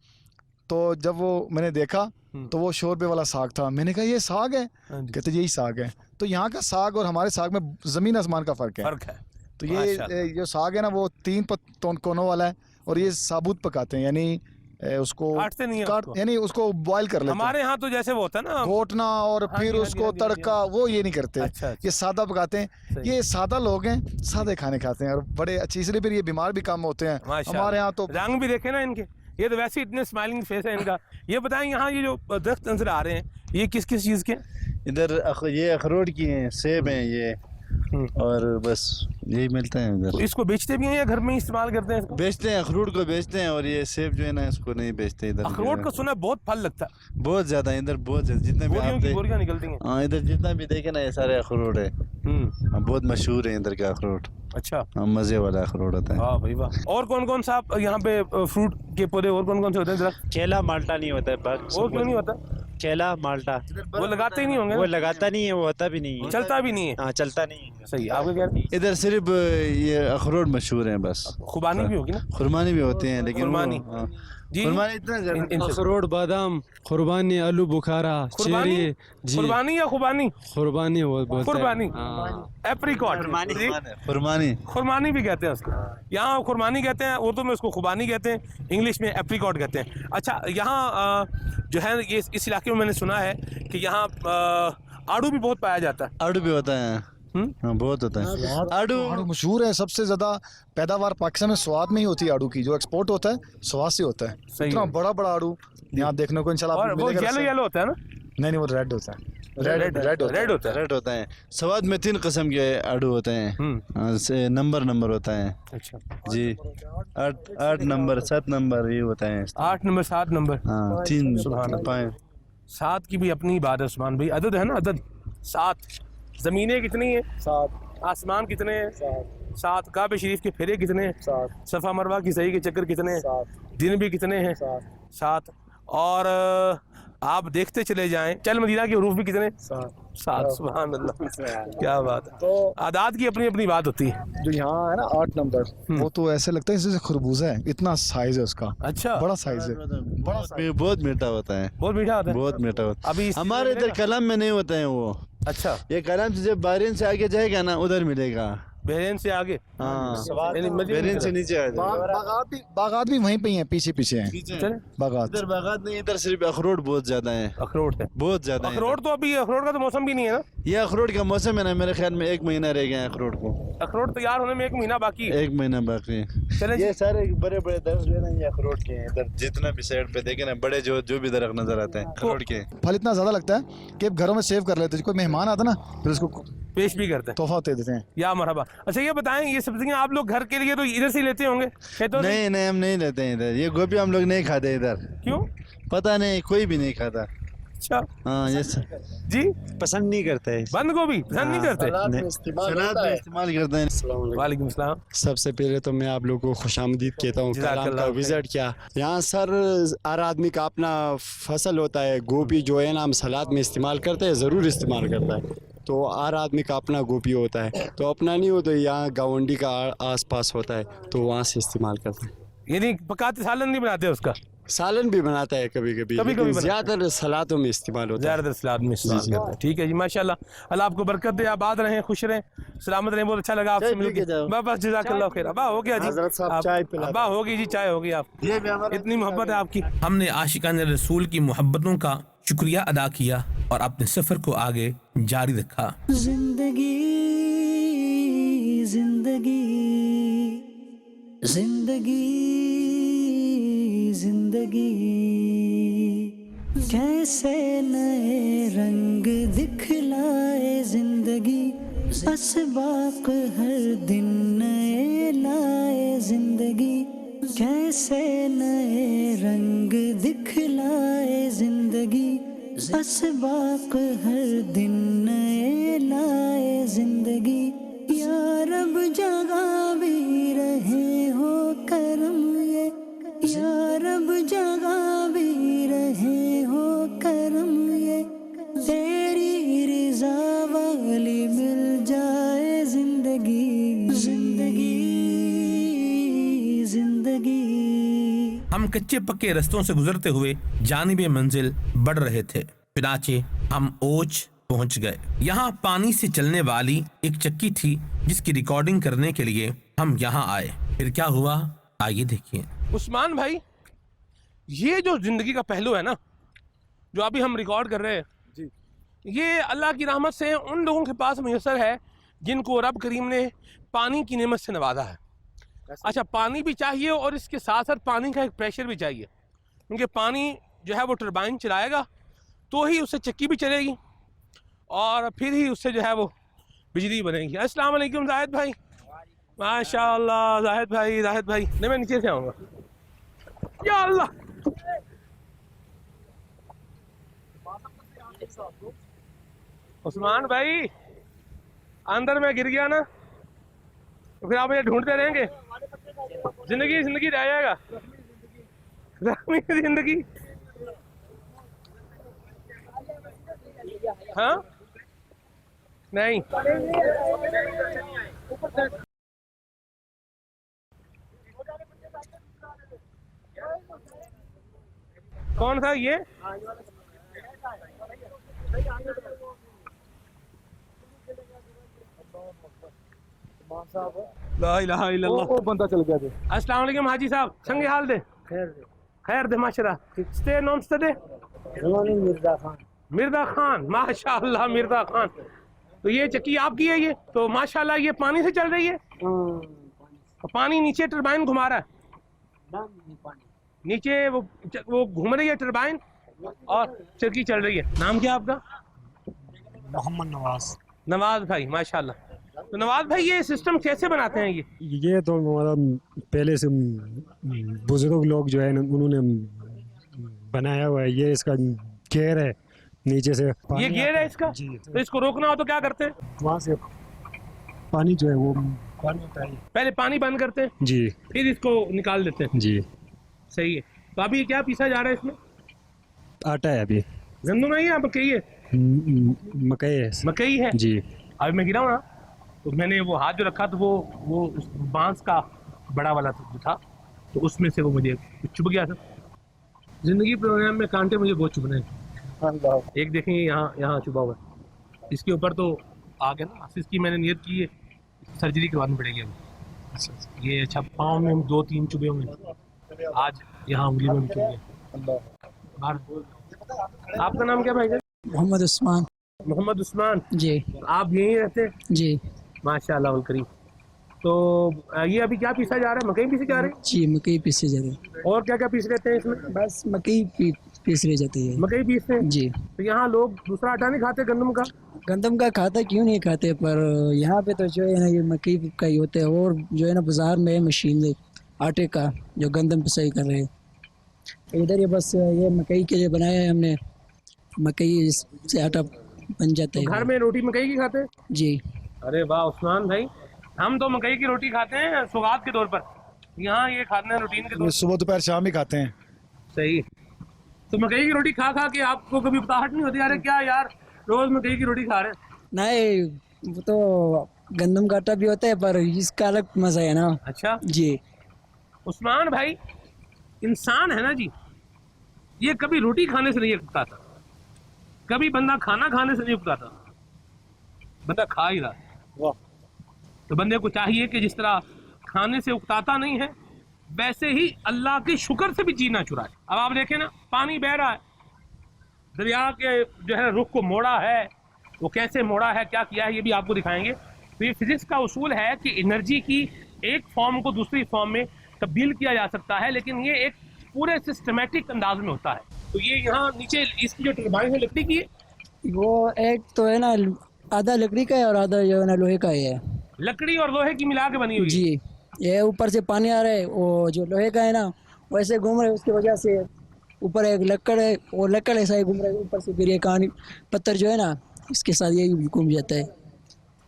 Speaker 7: तो जब वो मैंने देखा तो वो शोरबे वाला साग था। मैंने कहा ये साग है? कहते यही साग है। तो यहाँ का साग और हमारे साग में ज़मीन आसमान का फ़र्क है। तो ये जो साग है ना, वो 3 कोनों वाला है, और ये साबुत पकाते हैं, यानी उसको
Speaker 3: काटते नहीं है,
Speaker 7: यानी उसको बॉयल कर लेते हैं।
Speaker 3: हमारे यहाँ तो जैसे वो होता है ना,
Speaker 7: घोटना और फिर उसको तड़का, वो ये नहीं करते।
Speaker 3: अच्छा।
Speaker 7: ये सादा पकाते हैं। ये सादा लोग हैं, सादे खाने खाते हैं और बड़े अच्छे, इसलिए फिर ये बीमार भी कम होते हैं। हमारे यहाँ तो
Speaker 3: रंग भी देखे ना इनके, ये तो वैसे इतने स्माइलिंग फेस है इनका। ये बताएं, यहाँ ये जो दरख्त नजर आ रहे हैं, ये किस किस चीज़ के?
Speaker 9: इधर ये अखरोट की हैं, सेब हैं ये, और बस यही मिलता है इधर।
Speaker 3: तो इसको बेचते भी हैं या घर में इस्तेमाल करते हैं?
Speaker 9: बेचते हैं, अखरोट को बेचते हैं, और ये सेब जो है ना, इसको नहीं बेचते इधर।
Speaker 3: अखरोट का सुना बहुत फल लगता है,
Speaker 9: बहुत ज्यादा इधर, बहुत ज्यादा, जितने भी आप
Speaker 3: बोरियां निकलती हैं।
Speaker 9: हाँ, इधर जितना भी देखे ना, ये सारे अखरोट है। बहुत मशहूर है इधर का अखरोट।
Speaker 3: अच्छा,
Speaker 9: मजे वाला अखरोट होता है।
Speaker 3: वाह भाई वाह। और कौन कौन सा यहाँ पे फ्रूट के पौधे और कौन कौन से होते हैं दरख्त?
Speaker 5: केला माल्टा नहीं होता है,
Speaker 3: वो क्यों नहीं होता?
Speaker 5: केला माल्टा
Speaker 3: वो लगाते ही नहीं होंगे
Speaker 5: वो
Speaker 3: ना?
Speaker 5: लगाता नहीं है, वो होता भी नहीं है।
Speaker 3: चलता भी नहीं है।
Speaker 5: हाँ, चलता नहीं है।
Speaker 3: सही, आपका क्या है?
Speaker 9: इधर सिर्फ ये अखरोट मशहूर हैं बस।
Speaker 3: खुबानी भी होगी ना?
Speaker 9: खुरमानी भी होते हैं लेकिन
Speaker 3: खुरमानी।
Speaker 9: हाँ।
Speaker 3: जी,
Speaker 9: खुरमानी इतना ज्यादा
Speaker 3: इनसे-
Speaker 1: अखरोट बादाम कुर्बानी आलू बुखारा
Speaker 3: खुरबानी
Speaker 1: चेरी जी
Speaker 3: खुरबानी या खुबानी?
Speaker 1: कुर्बानी वो बोलते हैं।
Speaker 3: खुरबानी,
Speaker 1: हाँ।
Speaker 3: एप्रिकॉट,
Speaker 9: खुरमानी
Speaker 3: खुरमानी भी कहते हैं उसको। यहाँ खुरमानी कहते हैं, उर्दू में उसको खुबानी कहते हैं, इंग्लिश में एप्रिकॉट कहते हैं। अच्छा, यहाँ जो है ये इस इलाके में मैंने सुना है कि यहाँ आड़ू भी बहुत पाया जाता है।
Speaker 9: आड़ू भी होता है। हाँ, बहुत होता है आड़ू।
Speaker 7: आड़ू मशहूर है, सबसे ज्यादा पैदावार पाकिस्तान में स्वाद में ही होती है। आड़ू की जो एक्सपोर्ट होता है स्वाद से होता है।
Speaker 3: सही
Speaker 7: इतना
Speaker 3: है।
Speaker 7: बड़ा बड़ा आड़ू यहाँ देखने को इंशाल्लाह
Speaker 3: और
Speaker 7: आपको
Speaker 3: वो
Speaker 7: मिलेगा।
Speaker 3: येलो येलो होता है ना?
Speaker 7: नहीं वो रेड होता है। रेड
Speaker 3: रेड
Speaker 7: होता है।
Speaker 3: रेड होता है।
Speaker 9: रेड होता है। स्वाद में 3 किस्म के आड़ू होते हैं। हाँ, से नंबर होता है
Speaker 3: अच्छा,
Speaker 9: जी। 8 नंबर 7 नंबर ये होता है।
Speaker 3: 8 नंबर 7 नंबर।
Speaker 9: हाँ, 3
Speaker 3: सुभान अल्लाह।
Speaker 9: 5
Speaker 3: 7 की भी अपनी बात है उस्मान भाई, अदद है ना, अदद 7। ज़मीनें कितनी हैं? 7। आसमान कितने हैं? 7। काबे शरीफ के फेरे कितने हैं? 7। सफ़ा मरवा की सही के चक्कर कितने हैं? 7। दिन भी कितने हैं? 7। और आप देखते चले जाएं, चल मदीना के हरूफ भी कितने? 7। सुभान अल्लाह, क्या बात है। तो आदाद की अपनी अपनी बात होती है।
Speaker 7: जो यहाँ है ना 8 नंबर, वो तो ऐसे लगता है जैसे खरबूजा है, इतना साइज है उसका।
Speaker 3: अच्छा,
Speaker 7: बड़ा साइज है।
Speaker 9: बहुत मीठा होता है।
Speaker 3: बहुत मीठा होता है।
Speaker 9: बहुत मीठा होता है।
Speaker 3: अभी इस
Speaker 9: हमारे
Speaker 3: सीजन में
Speaker 9: इधर कलम में नहीं होता है वो।
Speaker 3: अच्छा,
Speaker 9: ये कलम से जब बारिन से आगे जाएगा ना उधर मिलेगा।
Speaker 3: बहरेन से आगे,
Speaker 9: हाँ,
Speaker 3: यानी मदीना
Speaker 9: बारिन
Speaker 3: की
Speaker 9: से
Speaker 3: तरफ।
Speaker 9: नीचे आ जाएगा।
Speaker 7: बागात भी वहीं पे ही हैं, पीछे हैं
Speaker 3: चले,
Speaker 7: बागात।
Speaker 9: इधर बागात नहीं, इधर सिर्फ अखरोट बहुत ज्यादा है।
Speaker 3: अखरोट है।
Speaker 9: बहुत ज्यादा है।
Speaker 3: अखरोट तो अभी अखरोट का तो मौसम भी नहीं है ना?
Speaker 9: ये अखरोट का मौसम है ना, मेरे ख्याल में 1 महीना रह गया है अखरोट को।
Speaker 3: अखरोट तैयार होने में 1 महीना बाकी है।
Speaker 9: 1 महीना बाकी है।
Speaker 3: चले
Speaker 9: ये सारे बड़े बड़े दरख्त जो है ना ये अखरोट के हैं। इधर जितना भी साइड पे देखे ना बड़े जो भी दरख्त नजर आते हैं अखरोट के।
Speaker 7: फल इतना ज्यादा लगता है कि घरों में सेव कर लेते हैं। कोई मेहमान आता ना फिर उसको
Speaker 3: पेश भी करते हैं,
Speaker 7: तोहफा दे देते हैं।
Speaker 3: या मरहबा। अच्छा, ये बताएं, ये सब्जियां आप लोग घर के लिए तो इधर से ही लेते होंगे खेतों से?
Speaker 9: नहीं हम नहीं लेते हैं इधर। ये गोभी हम लोग नहीं खाते इधर।
Speaker 3: क्यों?
Speaker 9: पता नहीं, कोई भी नहीं खाता।
Speaker 3: अच्छा
Speaker 9: हाँ, ये
Speaker 3: जी,
Speaker 5: पसंद नहीं करते हैं।
Speaker 3: बंद गोभी पसंद नहीं करते?
Speaker 9: सलाद में इस्तेमाल करते हैं।
Speaker 3: वालेकुम अस्सलाम।
Speaker 1: सबसे पहले तो मैं आप लोगों को खुशामदीद कहता हूँ। कल
Speaker 3: जज़ाकल्लाह
Speaker 1: का विजिट किया यहाँ सर, हर आदमी का अपना फसल होता है। गोभी जो है ना हम सलाद में इस्तेमाल करते हैं, ज़रूर इस्तेमाल करता है। तो हर आदमी का अपना गोभी होता है, तो अपना नहीं हो तो यहाँ गावंडी का आस पास होता है तो वहाँ से इस्तेमाल करते हैं।
Speaker 3: यानी पकाते सालन नहीं बनाते उसका?
Speaker 1: सालन भी बनाता है कभी कभी,
Speaker 3: कभी-कभी बनाता है।
Speaker 1: ज़्यादातर सलादों में इस्तेमाल होता है।
Speaker 3: ज़्यादातर सलाद में इस्तेमाल करते हैं। ठीक है जी, माशाल्लाह। अल्लाह आपको बरकत दे, आबाद रहें, खुश रहें, सलामत रहें। बहुत अच्छा लगा आपसे मिलकर। बस जज़ाकल्लाह खैर। अब्बा हो गया जी, अब्बा होगी जी, चाय होगी। आप इतनी मोहब्बत है आपकी।
Speaker 2: हमने आशिकान रसूल की मोहब्बतों का शुक्रिया अदा किया और अपने सफ़र को आगे जारी रखा।
Speaker 10: जिंदगी जिंदगी जिंदगी जिंदगी कैसे नए रंग दिखलाए जिंदगी, असबाक हर दिन नए लाए जिंदगी, कैसे नए रंग दिखलाए जिंदगी, असबाक हर दिन नए लाए जिंदगी। या रब जगा भी रहे हो करम ये, या रब जगा भी रहे हो करम ये, तेरी रिजा वाली मिल जाए जिंदगी जिंदगी जिंदगी।
Speaker 2: हम कच्चे पक्के रस्तों से गुजरते हुए जानिबे मंजिल बढ़ रहे थे। फिनाचे हम ओच पहुंच गए। यहाँ पानी से चलने वाली एक चक्की थी जिसकी रिकॉर्डिंग करने के लिए हम यहाँ आए। फिर क्या हुआ आइए देखिए।
Speaker 3: उस्मान भाई, ये जो जिंदगी का पहलू है ना, जो अभी हम रिकॉर्ड कर रहे हैं जी, ये अल्लाह की रहमत से उन लोगों के पास मुयस्सर है जिनको रब करीम ने पानी की नेमत से नवाजा है। अच्छा, पानी भी चाहिए और इसके साथ साथ पानी का एक प्रेशर भी चाहिए, क्योंकि पानी जो है वो टरबाइन चलाएगा तो ही उससे चक्की भी चलेगी और फिर ही उससे जो है वो बिजली बनेगी। अस्सलाम वालेकुम जाहिद भाई। माशाअल्लाह जाहिद भाई, नहीं मैं नीचे से आऊँगा। या अल्लाह, उस्मान भाई अंदर में गिर गया ना तो फिर आप मुझे ढूंढते रहेंगे, जिंदगी जिंदगी रह जाएगा, रस्मी जिंदगी। हाँ नहीं, कौन सा ये? ला इलाहा इल्लल्लाह।
Speaker 7: वो बंदा चल गया थे।
Speaker 3: अस्सलाम वालेकुम हाजी साहब, संगे हाल दे? खैर दे माशाल्लाह। स्टे नॉम स्टे मिर्जा खान, माशाल्लाह मिर्जा खान। तो ये चक्की आपकी है ये? तो माशाल्लाह ये पानी से चल रही है? पानी नीचे टरबाइन घुमा रहा है, नीचे वो घूम रही है टरबाइन और चक्की चल रही है। नाम क्या आपका?
Speaker 5: मोहम्मद नवाज।
Speaker 3: नवाज भाई, माशाल्लाह। तो नवाज भाई ये सिस्टम कैसे बनाते हैं
Speaker 5: ये तो हमारा पहले से बुजुर्ग लोग जो है उन्होंने बनाया हुआ है। ये इसका गेयर है, नीचे से
Speaker 3: ये गेयर है इसका? तो इसको रोकना हो तो क्या करते हैं?
Speaker 5: वहाँ से पानी जो है वो बंद होता है।
Speaker 3: पहले पानी बंद करते हैं
Speaker 5: जी,
Speaker 3: फिर इसको निकाल देते हैं।
Speaker 5: जी।
Speaker 3: सही है। तो अभी क्या पीसा जा रहा है इसमें?
Speaker 5: आटा है अभी।
Speaker 3: गंदम नहीं है, मकई है?
Speaker 5: मकई है।
Speaker 3: मकई है
Speaker 5: जी।
Speaker 3: अभी मैं गिरा हूँ ना, तो मैंने वो हाथ जो रखा तो वो उस बांस का बड़ा वाला जो था, तो उसमें से वो मुझे चुभ गया था। जिंदगी प्रोग्राम में कांटे मुझे बहुत चुभ रहे हैं। एक देखें यहाँ चुभा हुआ है, इसके ऊपर तो आ गया ना। इसकी मैंने नियत की है, सर्जरी करवानी पड़ेगी अभी। ये अच्छा पाँव में 2-3 चुभे हुए, आज यहाँ उंगली में भी चुभ गया। आपका नाम क्या भाई?
Speaker 10: मोहम्मद उस्मान।
Speaker 3: मोहम्मद उस्मान
Speaker 10: जी
Speaker 3: आप यहीं रहते हैं?
Speaker 10: जी
Speaker 3: माशाल्लाह वल करीम। तो ये अभी क्या पीसा जा रहा है? मकई पीसे जा रहे हैं?
Speaker 10: जी मकई पीसे जा रहे हैं।
Speaker 3: और क्या क्या पीस लेते हैं इसमें?
Speaker 10: बस मकई पीस रही जाती है।
Speaker 3: मकई पीसते हैं
Speaker 10: जी।
Speaker 3: तो यहाँ लोग दूसरा आटा नहीं खाते गंदम का?
Speaker 10: गंदम का खाता क्यों नहीं खाते, पर यहाँ पे तो जो है ना ये मकई का ही होता है। और जो है ना बाजार में है मशीन आटे का जो गंदम पिसाई कर रहे हैं। इधर ये बस ये मकई के लिए बनाया है हमने, मकई से आटा बन जाता है।
Speaker 3: तो घर में रोटी मकई की खाते हैं?
Speaker 10: जी।
Speaker 3: अरे वाह उस्मान भाई, हम तो मकई की रोटी खाते हैं सौगात के तौर पर, यहाँ ये खाते हैं रूटीन के तौर पर।
Speaker 7: सुबह दोपहर शाम ही खाते हैं।
Speaker 3: सही। तो मकई की रोटी खा खा के आपको कभी उकताहट नहीं होती? अरे क्या यार रोज मकई की रोटी खा रहे हैं?
Speaker 10: नहीं वो तो गंदम का आटा भी होता है, पर इसका अलग मजा है ना।
Speaker 3: अच्छा
Speaker 10: जी।
Speaker 3: उस्मान भाई, इंसान है ना जी, ये कभी रोटी खाने से नहीं उगता था, कभी बंदा खाना खाने से नहीं उगता था, बंदा खा ही रहा है। तो बंदे को चाहिए कि जिस तरह खाने से उगताता नहीं है, वैसे ही अल्लाह के शुक्र से भी जीना चुराए। अब आप देखें ना, पानी बह रहा है, दरिया के जो है रुख को मोड़ा है, वो कैसे मोड़ा है, क्या किया है, ये भी आपको दिखाएंगे। तो ये फिजिक्स का उसूल है कि एनर्जी की एक फॉर्म को दूसरी फॉर्म में तब्दील किया जा सकता है, लेकिन ये एक पूरे सिस्टमेटिक अंदाज में होता है। तो ये यहाँ नीचे इसकी जो टरबाइन है लकड़ी की है,
Speaker 10: वो एक तो है ना आधा लकड़ी का है और आधा जो है ना लोहे का है।
Speaker 3: लकड़ी और लोहे की मिला के बनी हुई है।
Speaker 10: जी। ये ऊपर से पानी आ रहा है, वो जो लोहे का है ना वैसे घूम रहा है, उसकी वजह से ऊपर एक लकड़ है, वो लकड़ ऐसा ही घूम रहा है ऊपर से, फिर ये कहानी पत्थर जो है ना इसके साथ ये घूम जाता है।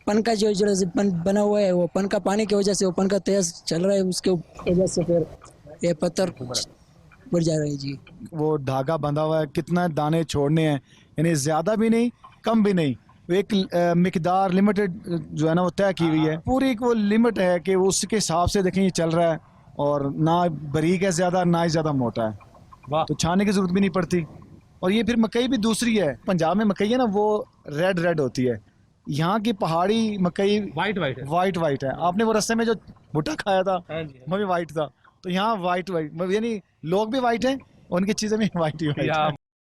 Speaker 10: पन का जो पन बना हुआ है, वो पन का पानी की वजह से वो पन का तेज चल रहा है, उसके वजह से फिर ये पत्थर बढ़ जा रहा है। जी।
Speaker 7: वो धागा बंधा हुआ है, कितना दाने छोड़ने हैं, यानी ज़्यादा भी नहीं कम भी नहीं, एक मिकदार लिमिटेड जो है ना वो तय की हुई है। पूरी एक वो लिमिट है कि उसके हिसाब से देखें ये चल रहा है, और ना बारीक है ज़्यादा, ना ही ज़्यादा मोटा है, तो छाने की ज़रूरत भी नहीं पड़ती। और ये फिर मकई भी दूसरी है, पंजाब में मकई है ना वो रेड होती है, यहाँ की पहाड़ी मकई वाइट है। आपने वो रस्ते में जो भुट्टा खाया था वो भी वाइट था, तो यहाँ वाइट यानी लोग भी वाइट हैं, उनकी चीज़ें भी वाइट ही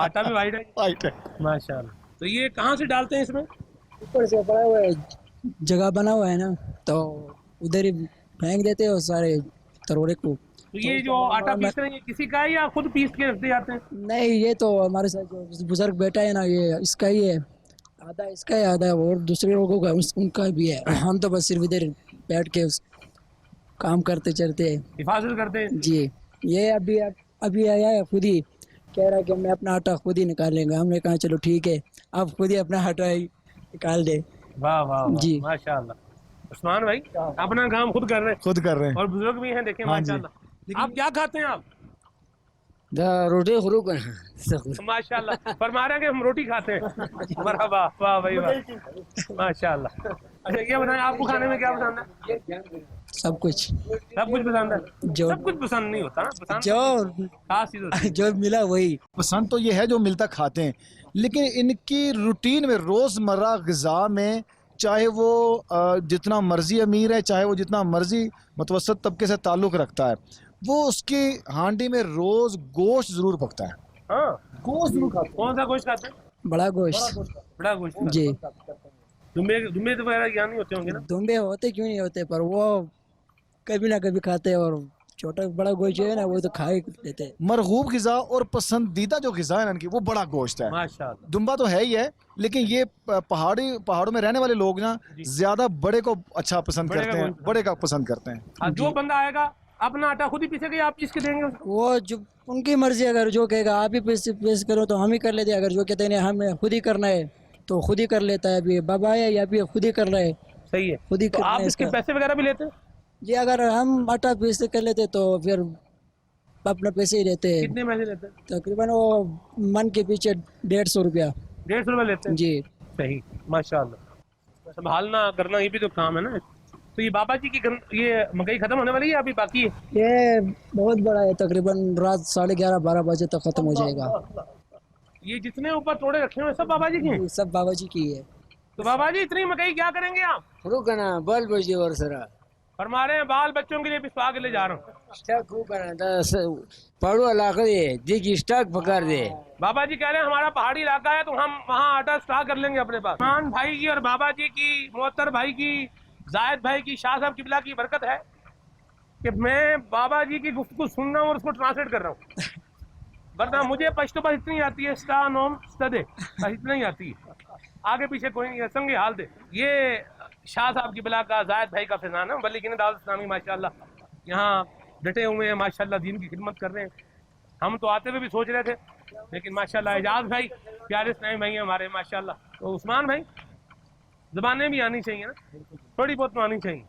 Speaker 3: आटा भी वाइट है माशाल्लाह। तो ये कहाँ से डालते हैं इसमें?
Speaker 10: ऊपर से पड़ा हुआ है, जगह बना हुआ है ना, तो उधर ही फेंक देते हैं सारे तरोड़े को।
Speaker 3: तो ये जो आटा पीस रहे हैं किसी का है या खुद पीस के रखते जाते हैं?
Speaker 10: नहीं, ये तो हमारे साथ जो बुजुर्ग बैठा है ना, ये इसका ही है, आधा इसका है आधा और दूसरे लोगों का उनका भी है। हम तो बस सिर्फ इधर बैठ के काम करते चलते हैं,
Speaker 3: हिफाजत करते हैं।
Speaker 10: जी। ये अभी आया है, खुद ही कह रहा है कि मैं अपना आटा खुद ही निकाल लेंगे। हमने कहा चलो ठीक है, आप खुद ही अपना आटा ही निकाल दे।
Speaker 3: वाह वाह
Speaker 10: जी।
Speaker 3: माशाल्लाह। उस्मान भाई अपना काम खुद कर रहे हैं
Speaker 7: खुद कर रहे हैं।
Speaker 3: और बुजुर्ग भी हैं, देखें
Speaker 7: हाँ जी।
Speaker 3: माशाल्लाह। आप क्या खाते हैं आप?
Speaker 10: रोटी खुरू
Speaker 3: माशाल्लाह फरमा रहे हैं कि हम रोटी खाते हैं। मरहबा, वाह भाई वाह, माशाल्लाह। अच्छा ये बताएं आपको खाने में क्या पसंद है?
Speaker 10: सब कुछ
Speaker 3: सब कुछ पसंद है?
Speaker 10: जो
Speaker 3: सब कुछ पसंद नहीं होता ना, पसंद
Speaker 10: जो
Speaker 3: खास चीज होती है।
Speaker 10: जो मिला वही।
Speaker 7: पसंद तो ये है जो मिलता खाते हैं, लेकिन इनकी रूटीन में रोज़मर्रा ग़िज़ा में चाहे वो जितना मर्जी अमीर है, चाहे वो जितना मर्जी मुतवसत तबके से ताल्लुक़ रखता है, वो उसकी हांडी में रोज़ गोश्त ज़रूर पकता है।
Speaker 3: हाँ,
Speaker 7: गोश्त ज़रूर खाता है।
Speaker 3: कौन सा गोश्त खाते हैं?
Speaker 10: बड़ा गोश्त।
Speaker 3: बड़ा गोश्त खाते
Speaker 10: जी।
Speaker 3: हैं। दुम्बे वगैरह यहाँ नहीं होते होंगे ना?
Speaker 10: दुम्बे होते क्यों नहीं होते, पर वो कभी ना कभी खाते हैं, और छोटा बड़ा गोश्त जो है ना वो तो खा ही लेते हैं।
Speaker 7: मरगूब ग़िज़ा और पसंदीदा जो ग़िज़ा है ना इनकी, वो बड़ा गोश्त है।
Speaker 3: माशाल्लाह।
Speaker 7: दुम्बा तो है ही है, लेकिन ये पहाड़ों में रहने वाले लोग ना ज़्यादा बड़े को अच्छा पसंद
Speaker 3: बड़े
Speaker 7: करते
Speaker 3: का
Speaker 7: हैं, बड़े का पसंद करते हैं।
Speaker 3: हाँ, जो बंदा आएगा अपना आटा खुद ही पीसेगा या आप पीस के देंगे उसको?
Speaker 10: वो जो उनकी मर्जी, अगर जो कहेगा आप ही पेश करो तो हम ही कर लेते हैं, अगर जो कहते हैं हमें खुद ही करना है तो खुद ही कर लेता है। अभी बाबा है या भी खुद ही कर रहा है,
Speaker 3: सही है।
Speaker 10: खुद ही
Speaker 3: तो
Speaker 10: करना
Speaker 3: आप
Speaker 10: है
Speaker 3: इसके
Speaker 10: इसका।
Speaker 3: पैसे वगैरह भी लेते हैं?
Speaker 10: ये अगर हम आटा पेश कर लेते तो फिर अपना पैसे ही रहते हैं।
Speaker 3: कितने पैसे लेते हैं?
Speaker 10: तकरीबन वो मन के पीछे 150 रुपया।
Speaker 3: 150 रुपये लेते हैं?
Speaker 10: जी।
Speaker 3: सही, माशाल्लाह। संभालना करना ये भी तो काम है ना। तो ये बाबा जी की ये मकई खत्म होने वाली है अभी बाकी है?
Speaker 10: ये बहुत बड़ा है, तकरीबन रात 11:30-12 बजे तक खत्म हो जाएगा।
Speaker 3: ये जितने ऊपर तोड़े रखे हुए हैं सब बाबा जी के हैं?
Speaker 10: सब बाबा जी की है।
Speaker 3: तो बाबा जी इतनी मकई क्या करेंगे आप?
Speaker 10: रुकना बल बजे और सरा
Speaker 3: फरमा रहे हैं बाल बच्चों के लिए पिसवा के ले जा रहा हूँ।
Speaker 10: स्टॉक पड़ो इलाका दे देखिए स्टॉक पकड़ दे।
Speaker 3: बाबा जी कह रहे हैं हमारा पहाड़ी इलाका है तो हम वहाँ आटा स्टॉक कर लेंगे अपने पास। खान भाई की और बाबा जी की, मोहतर भाई की, जायद भाई की, शाह साहब किबला की बरकत है कि मैं बाबा जी की गुफ्तगू सुन रहा हूँ और उसको ट्रांसलेट कर रहा हूँ। वरना मुझे पश्तो पर इतनी आती है, स्टा नोम स्टदे बस इतना ही आती है, आगे पीछे कोई नहीं है। संगे हाल दे ये शाह साहब किबला का, जायद भाई का फैजान है। बल्कि दाऊद इस्लामी माशाल्लाह यहाँ डटे हुए हैं, माशाल्लाह दीन की खिदमत कर रहे हैं। हम तो आते हुए भी सोच रहे थे, लेकिन माशाल्लाह एजाज भाई प्यारे स्नेही भाई हैं हमारे माशाल्लाह। तो उस्मान भाई ज़बानें भी आनी चाहिए ना, थोड़ी बहुत तो आनी चाहिए।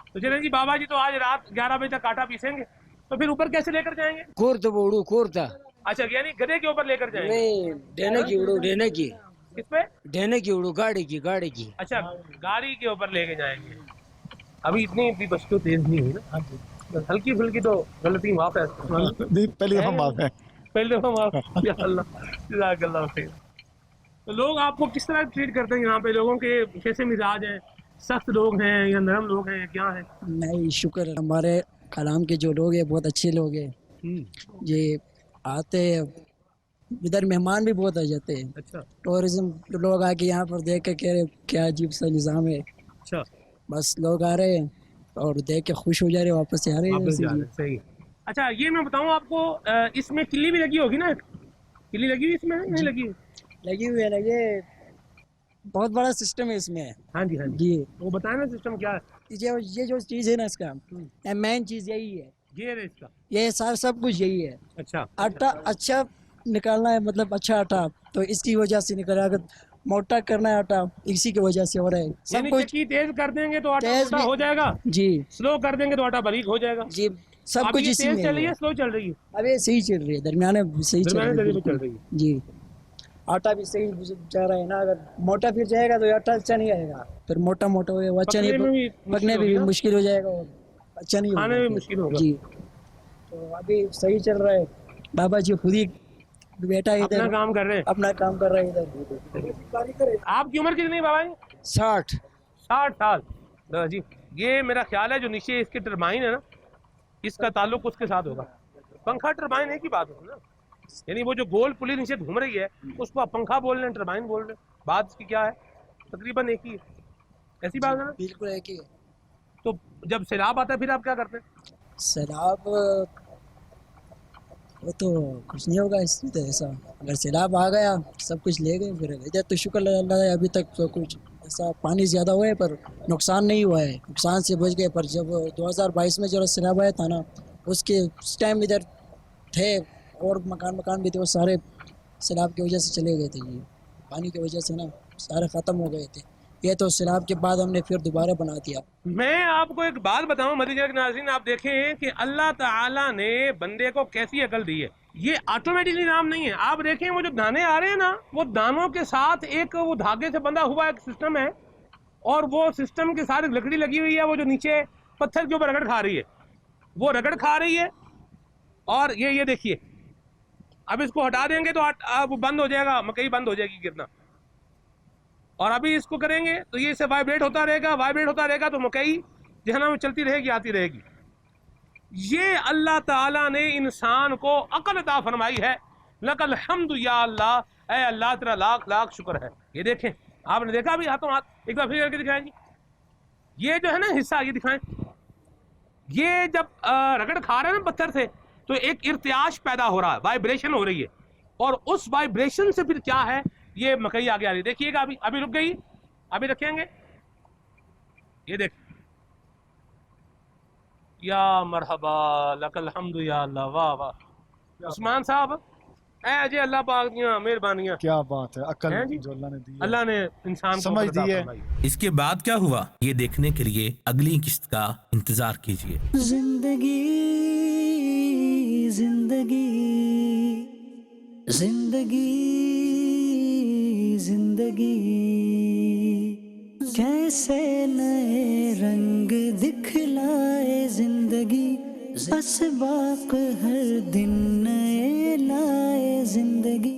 Speaker 3: तो चलें जी, बाबा जी तो आज रात 11 बजे तक आटा पीसेंगे, तो फिर ऊपर कैसे लेकर जाएंगे?
Speaker 10: कुर्ता बोड़ू कुर्ता
Speaker 3: अच्छा, यानी गधे के ऊपर लेकर जाएंगे?
Speaker 10: नहीं, ढेने की उड़ू, ढेने की।
Speaker 3: किस पे?
Speaker 10: ढेने की उड़ू, गाड़ी की।
Speaker 3: अच्छा, गाड़ी के ऊपर लेके जाएंगे। अभी इतनी भी बस तो तेज नहीं हुई ना, हल्की फुल्की तो गलती माफ है।
Speaker 7: नहीं, पहली दफा माफ है।
Speaker 3: पहले दफा माफ। या अल्लाह, जज़ाकल्लाह खैर। तो लोग आपको किस तरह ट्रीट करते हैं यहाँ पे? लोगों के कैसे मिजाज हैं? सख्त लोग हैं या नरम लोग हैं, क्या है?
Speaker 10: नहीं, शुक्र है हमारे कलाम के जो लोग हैं बहुत अच्छे लोग हैं। ये आते इधर मेहमान भी बहुत आ जाते हैं।
Speaker 3: अच्छा।
Speaker 10: टूरिज्म लोग आके यहाँ पर देख के कह रहे क्या अजीब सा निज़ाम है।
Speaker 3: अच्छा।
Speaker 10: बस लोग आ रहे हैं और देख के खुश हो जा रहे हैं, वापस से आ रहे हैं।
Speaker 3: सही। अच्छा, ये मैं बताऊँ आपको, इसमें किल्ली भी लगी होगी ना? किल्ली लगी हुई इसमें? नहीं लगी हुई?
Speaker 10: लगी हुई है ना, ये बहुत बड़ा सिस्टम है इसमें।
Speaker 3: हाँ जी, हाँ जी। वो बताए ना सिस्टम क्या है?
Speaker 10: ये जो चीज़ है ना इसका मेन चीज़ यही है।
Speaker 3: ये है इसका,
Speaker 10: ये सब कुछ यही है।
Speaker 3: अच्छा।
Speaker 10: आटा अच्छा निकालना है, मतलब अच्छा आटा, तो इसकी वजह से निकल रहा है। अगर मोटा करना है आटा, इसी की वजह से हो रहा है। सब कुछ
Speaker 3: तेज कर देंगे तो आटा मोटा हो जाएगा
Speaker 10: जी,
Speaker 3: स्लो कर देंगे तो आटा बारीक हो जाएगा जी।
Speaker 10: सब कुछ इसी में
Speaker 3: चल रही है, स्लो चल रही है?
Speaker 10: अभी सही चल रही है, दरमियाने सही चल रही है जी। आटा भी सही जा रहा है ना। अगर मोटा फिर जाएगा तो आटा अच्छा नहीं आएगा, फिर मोटा होगा वो अच्छा नहीं, पकने में भी मुश्किल हो जाएगा और अच्छा नहीं
Speaker 3: खाने में मुश्किल होगा
Speaker 10: जी। तो अभी सही चल रहा है। बाबा जी खुद ही बैठा है इधर,
Speaker 3: अपना काम कर रहे हैं।
Speaker 10: अपना काम कर रहे हैं इधर।
Speaker 3: आपकी उम्र कितनी है बाबा जी?
Speaker 10: 60
Speaker 3: साल। जी, ये मेरा ख्याल है जो नीचे इसकी टरबाइन है ना, इसका ताल्लुक उसके साथ होगा। पंखा टरबाइन एक ही बात होगी ना, यानी वो जो गोल पुली नीचे घूम रही है उसको आप पंखा बोल रहे हैं, टरबाइन बोल रहे हैं, बात इसकी क्या है? तकरीबन एक ही है। ऐसी बात है ना?
Speaker 10: बिल्कुल एक ही है।
Speaker 3: तो जब सैलाब आता है फिर आप क्या करते हैं?
Speaker 10: सैलाब वो तो कुछ नहीं होगा इसमें तो ऐसा। अगर सैलाब आ गया सब कुछ ले गए, फिर इधर तो शुक्र अल्लाह है अभी तक तो कुछ ऐसा पानी ज़्यादा हुआ है पर नुकसान नहीं हुआ है, नुकसान से बच गए। पर जब 2022 में जो सैलाब आया था ना, उसके उस टाइम इधर थे और मकान भी थे, वो सारे सैलाब की वजह से चले गए थे। ये पानी की वजह से ना सारे ख़त्म हो गए थे। یہ تو سیلاب کے بعد ہم نے پھر دوبارہ بنا دیا.
Speaker 3: میں آپ کو ایک بات بتاؤں مدینہ کے ناظرین، آپ دیکھیں کہ اللہ تعالیٰ نے بندے کو کیسی عقل دی ہے. یہ آٹومیٹک نظام نہیں ہے. آپ دیکھیں وہ جو دانے آ رہے ہیں نا، وہ دانوں کے ساتھ ایک وہ دھاگے سے بندھا ہوا ایک سسٹم ہے، اور وہ سسٹم کے ساتھ لکڑی لگی ہوئی ہے، وہ جو نیچے پتھر کے اوپر رگڑ کھا رہی ہے، وہ رگڑ کھا رہی ہے. اور یہ دیکھیے، اب اس کو ہٹا دیں گے تو اب بند ہو جائے گا، مکئی بند ہو جائے گی گرنا. اور ابھی اس کو کریں گے تو یہ اسے وائبریٹ ہوتا رہے گا، وائبریٹ ہوتا رہے گا، تو مکئی جہنم میں چلتی رہے گی، آتی رہے گی. یہ اللہ تعالیٰ نے انسان کو عقل عطا فرمائی ہے. لک الحمد یا اللہ، اے اللہ تیرا لاکھ لاکھ شکر ہے. یہ دیکھیں، آپ نے دیکھا بھی ہاتھوں ہاتھ، ایک بار پھر کر کے دکھائیں جی. یہ جو ہے نا حصہ، یہ دکھائیں، یہ جب رگڑ کھا رہے ہیں نا پتھر سے، تو ایک ارتعاش پیدا ہو رہا ہے، وائبریشن ہو رہی ہے، اور اس وائبریشن سے پھر کیا ہے، یہ مکئی آگے آ رہی ہے. دیکھیے گا، ابھی رک گئی، ابھی رکھیں گے. یہ دیکھ، یا مرحبا لک الحمد یا اللہ. واہ واہ عثمان صاحب، اے جی اللہ پاک دیاں مہربانیاں.
Speaker 7: کیا بات ہے، عقل
Speaker 3: ہیں جی؟
Speaker 7: جو اللہ نے دی ہے،
Speaker 3: اللہ نے انسان کو
Speaker 7: سمجھ
Speaker 3: عطا
Speaker 7: دی ہے.
Speaker 3: فرمائی.
Speaker 2: اس کے بعد کیا ہوا یہ دیکھنے کے لیے اگلی قسط کا انتظار کیجیے.
Speaker 10: زندگی زندگی زندگی زندگی کیسے نئے رنگ دکھلائے زندگی، اسباق ہر دن نئے لائے زندگی.